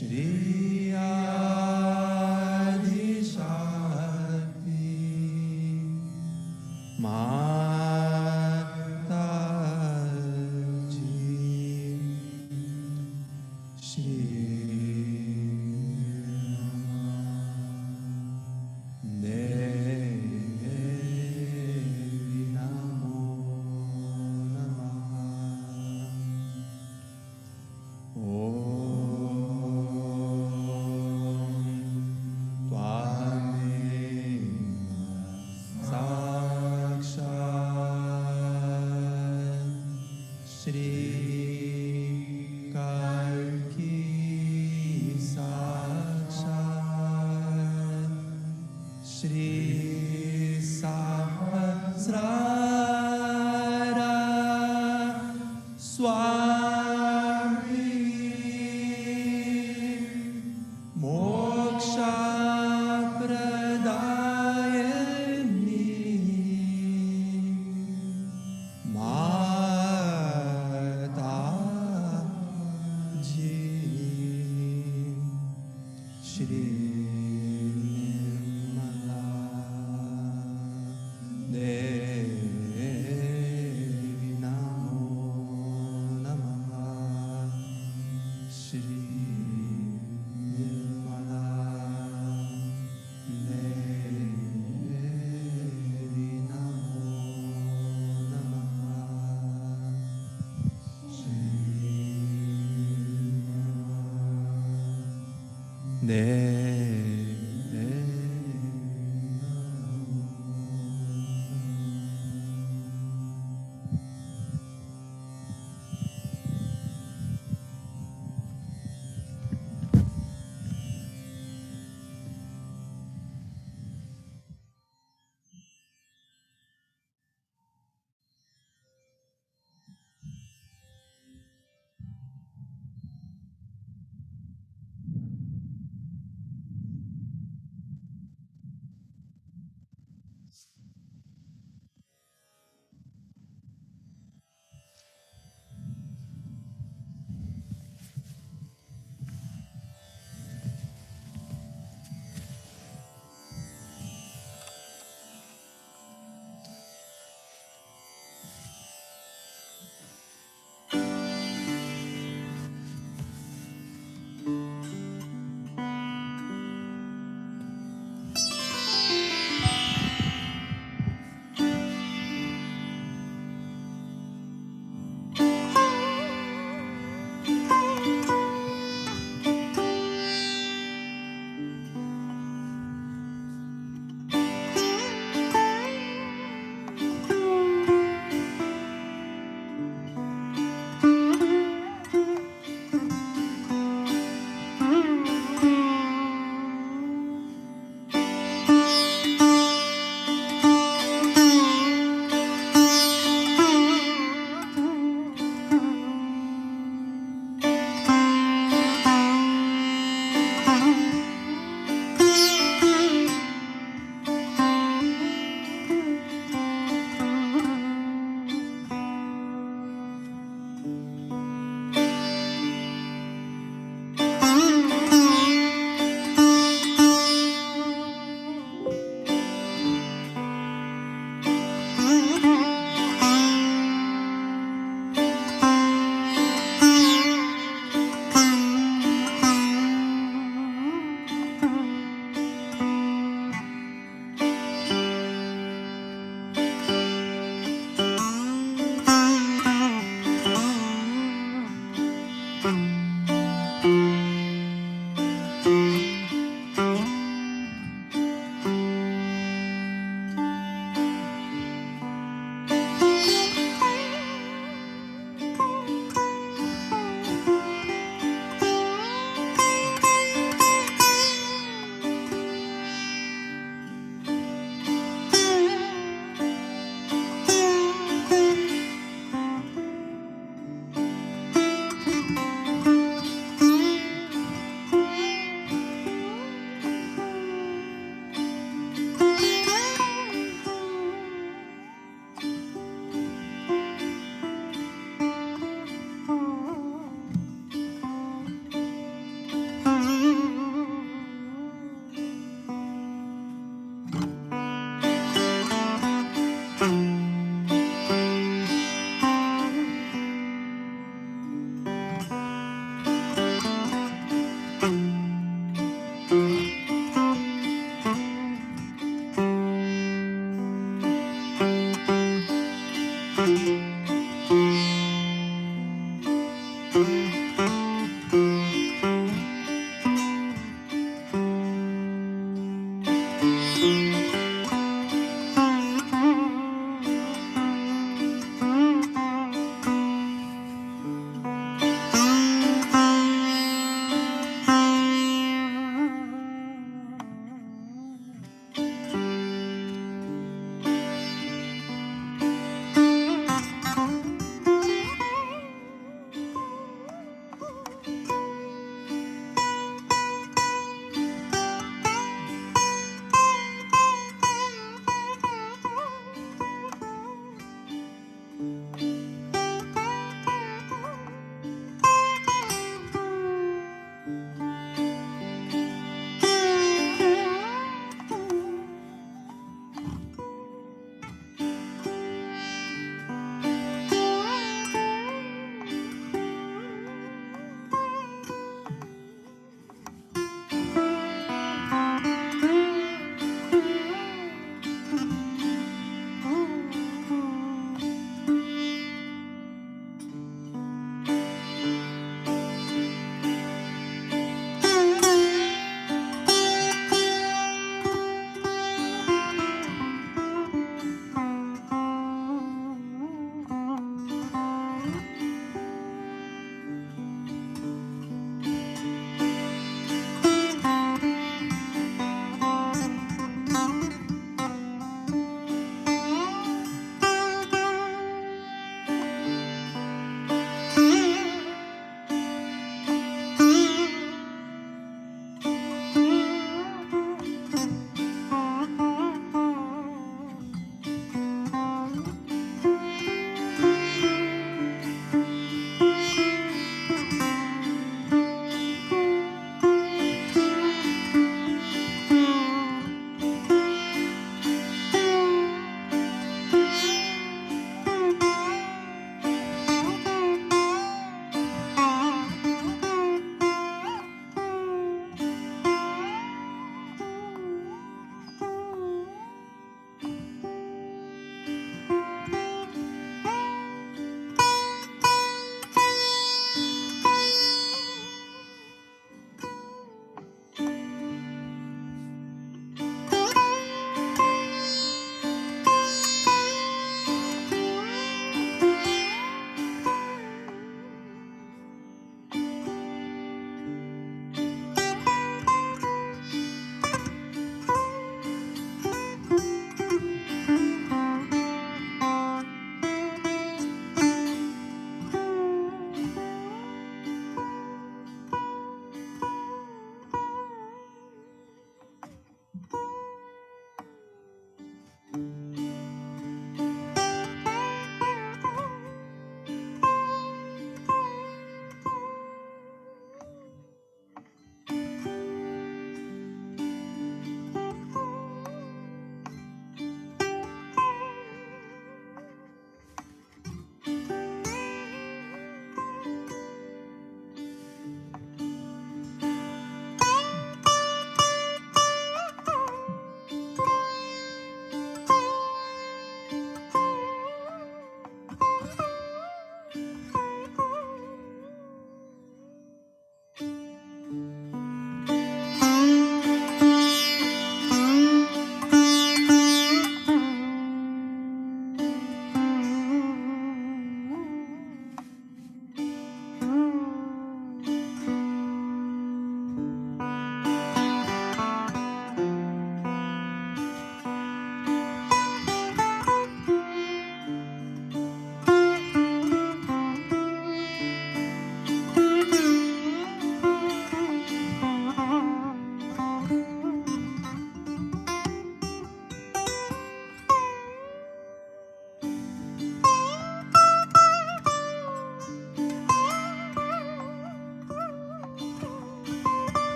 Shri Adi Shakti Mataji Shri Devi Namo Namaha Om Tvameva Sakshat Shri Kalki Sakshat Shri Sahasrara Swami Moksha Pradayani Mataji Shri Nirmala Devi Namo Namaha Shri Nirmala Devi Namo Namaha Shri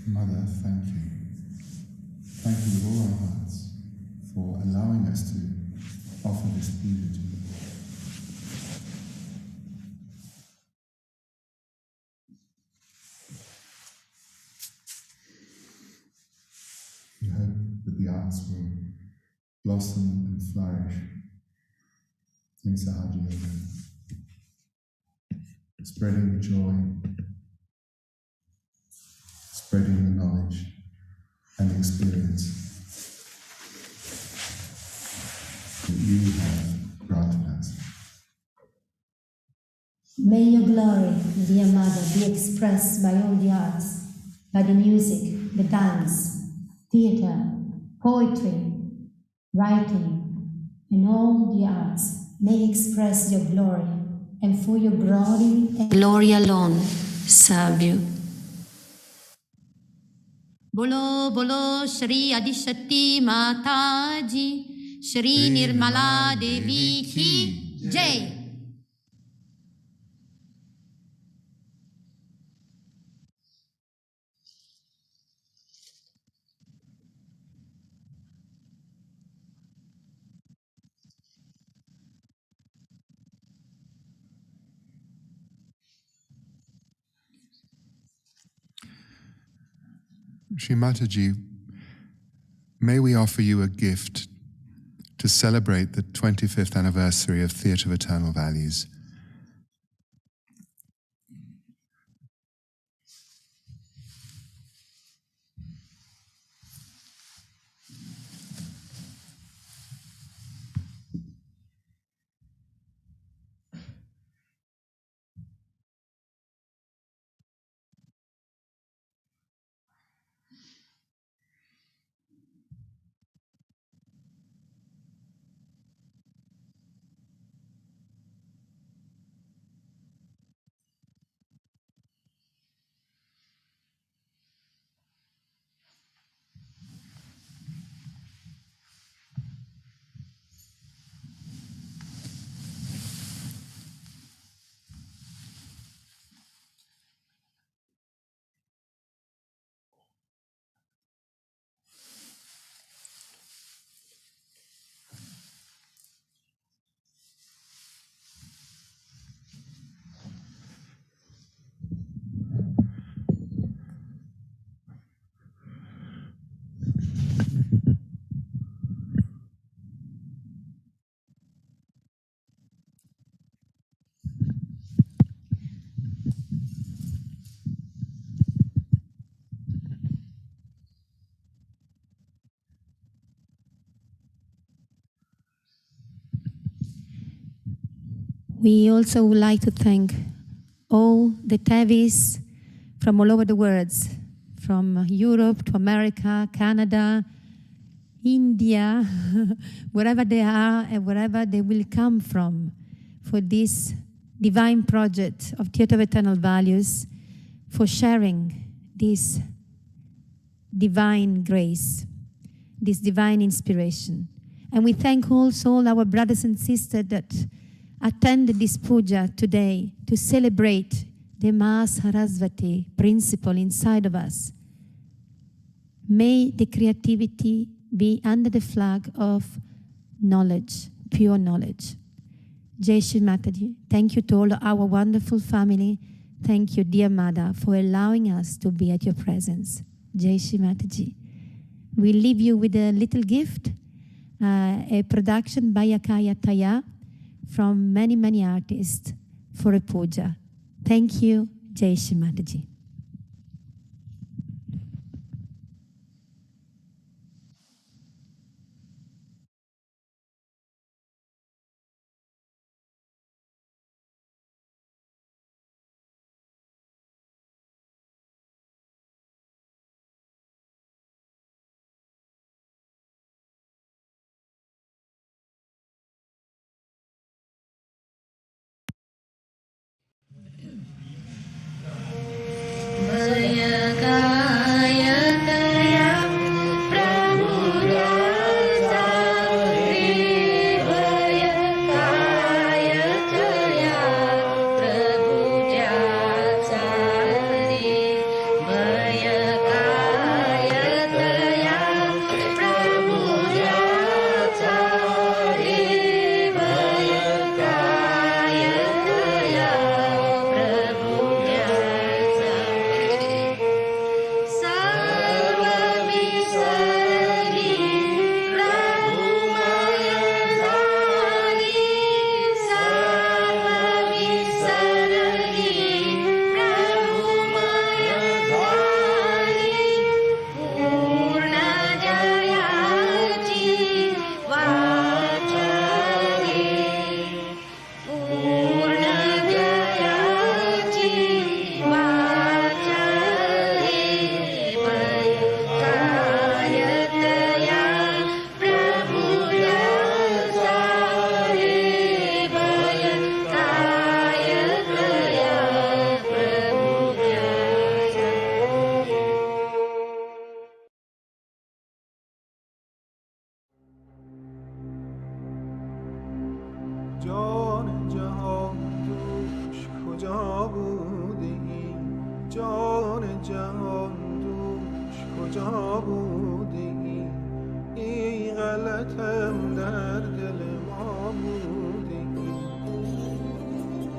Mother, thank you. Thank you with all our hearts for allowing us to offer this puja to you. We hope that the arts will blossom and flourish in Sahaj Yoga, spreading the joy, spreading the knowledge and the experience that you have granted us. May your glory, dear Mother, be expressed by all the arts, by the music, the dance, theatre, poetry, writing, and all the arts may express your glory, and for your glory and glory alone serve you. Bolo bolo Shri Adishakti Mataji, Shri Nirmala Devi Ki Jai. Shri Mataji, may we offer you a gift to celebrate the 25th anniversary of Theatre of Eternal Values. We also would like to thank all the Tevis from all over the world, from Europe to America, Canada, India, wherever they are and wherever they will come from, for this divine project of Theatre of Eternal Values, for sharing this divine grace, this divine inspiration. And we thank also all our brothers and sisters that attended this puja today to celebrate the Mahasaraswati principle inside of us. May the creativity be under the flag of knowledge, pure knowledge. Jai Shri Mataji. Thank you to all our wonderful family. Thank you, dear Mother, for allowing us to be at your presence. Jai Shri Mataji. We leave you with a little gift, a production by Akaya Taya from many, many artists for a puja. Thank you, Jai Shri Mataji. Vaya جان جهان دوش کجا بودی ای غلطم در دل ما بودی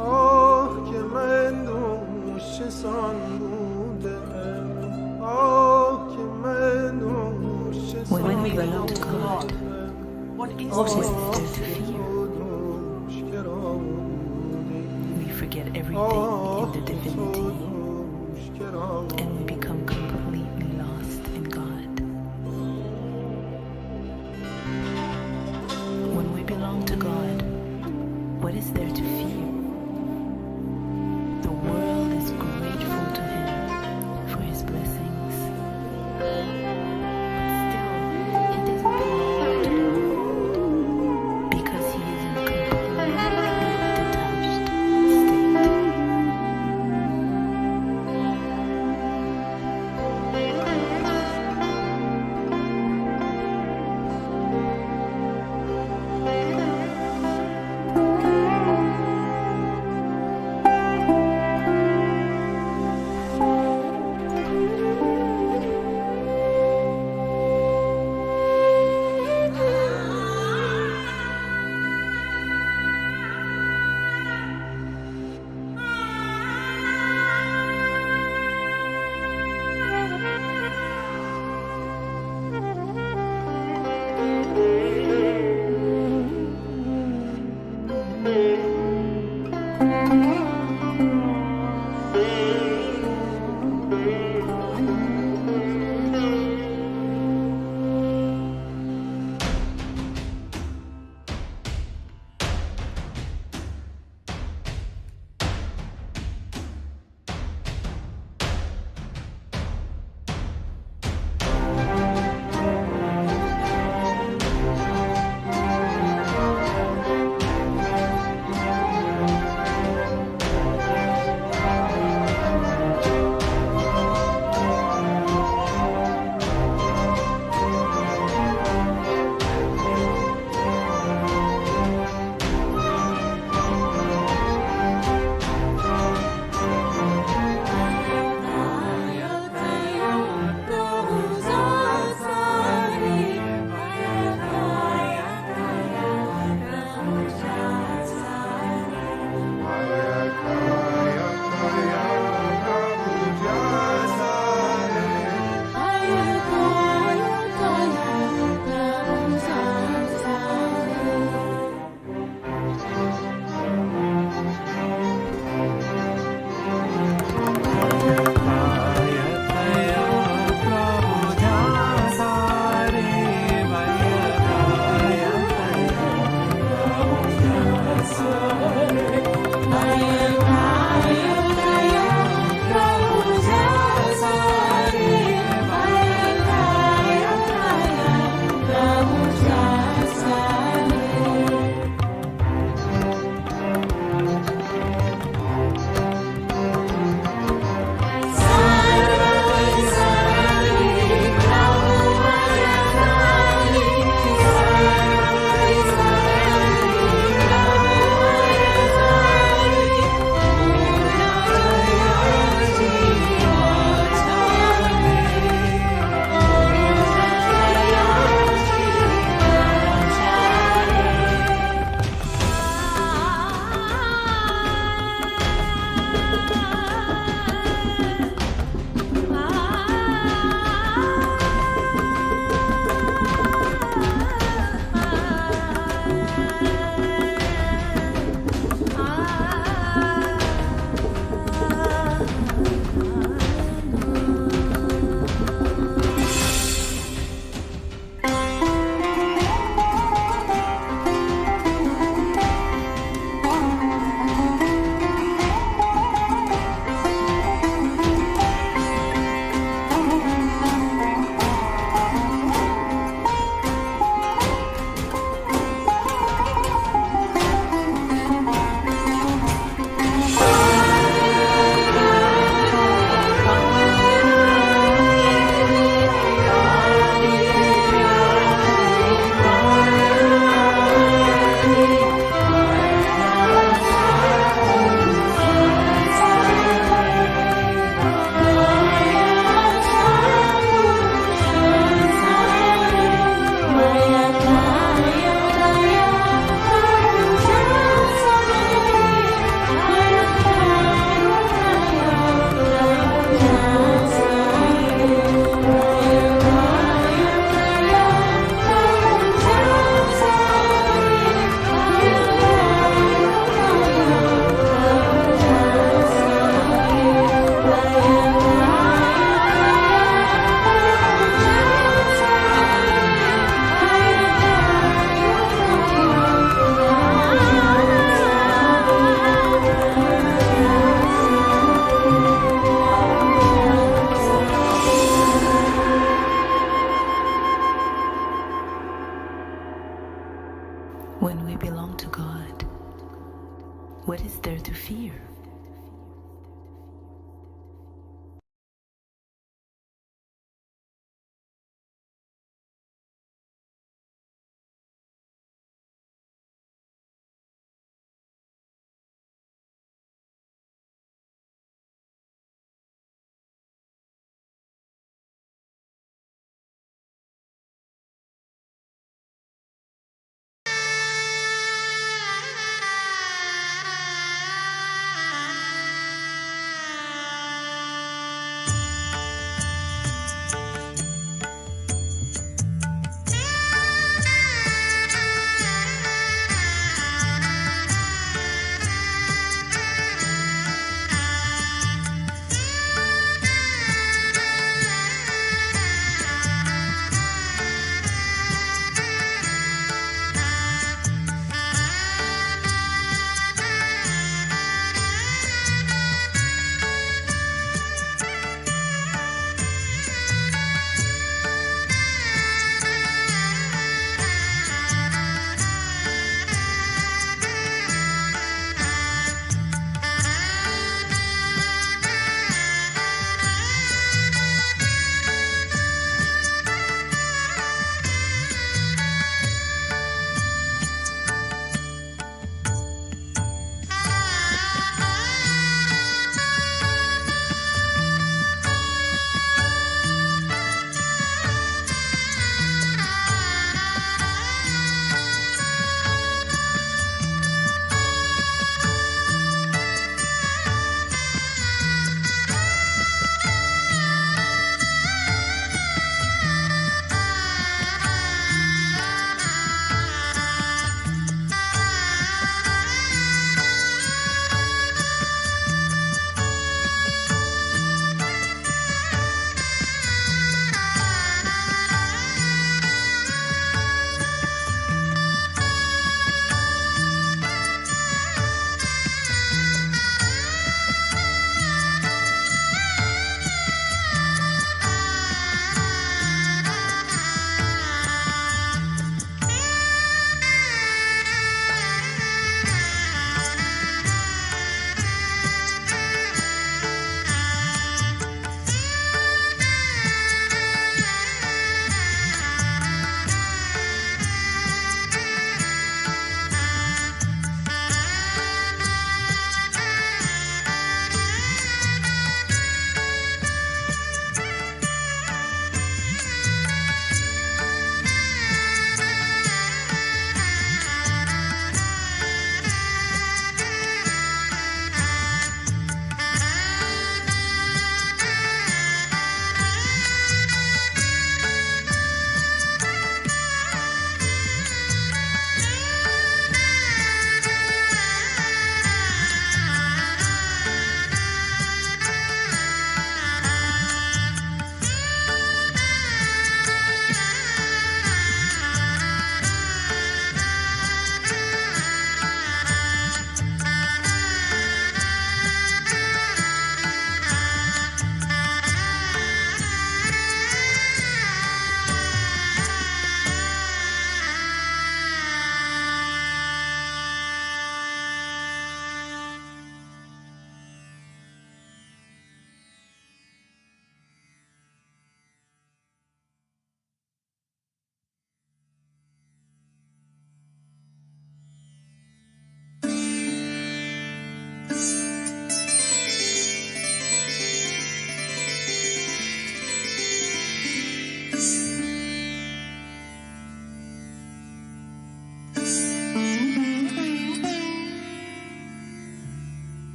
آه که من دوش سان بودم آه که من دوش سان When we belong to God, what is there to fear? We forget everything in the divinity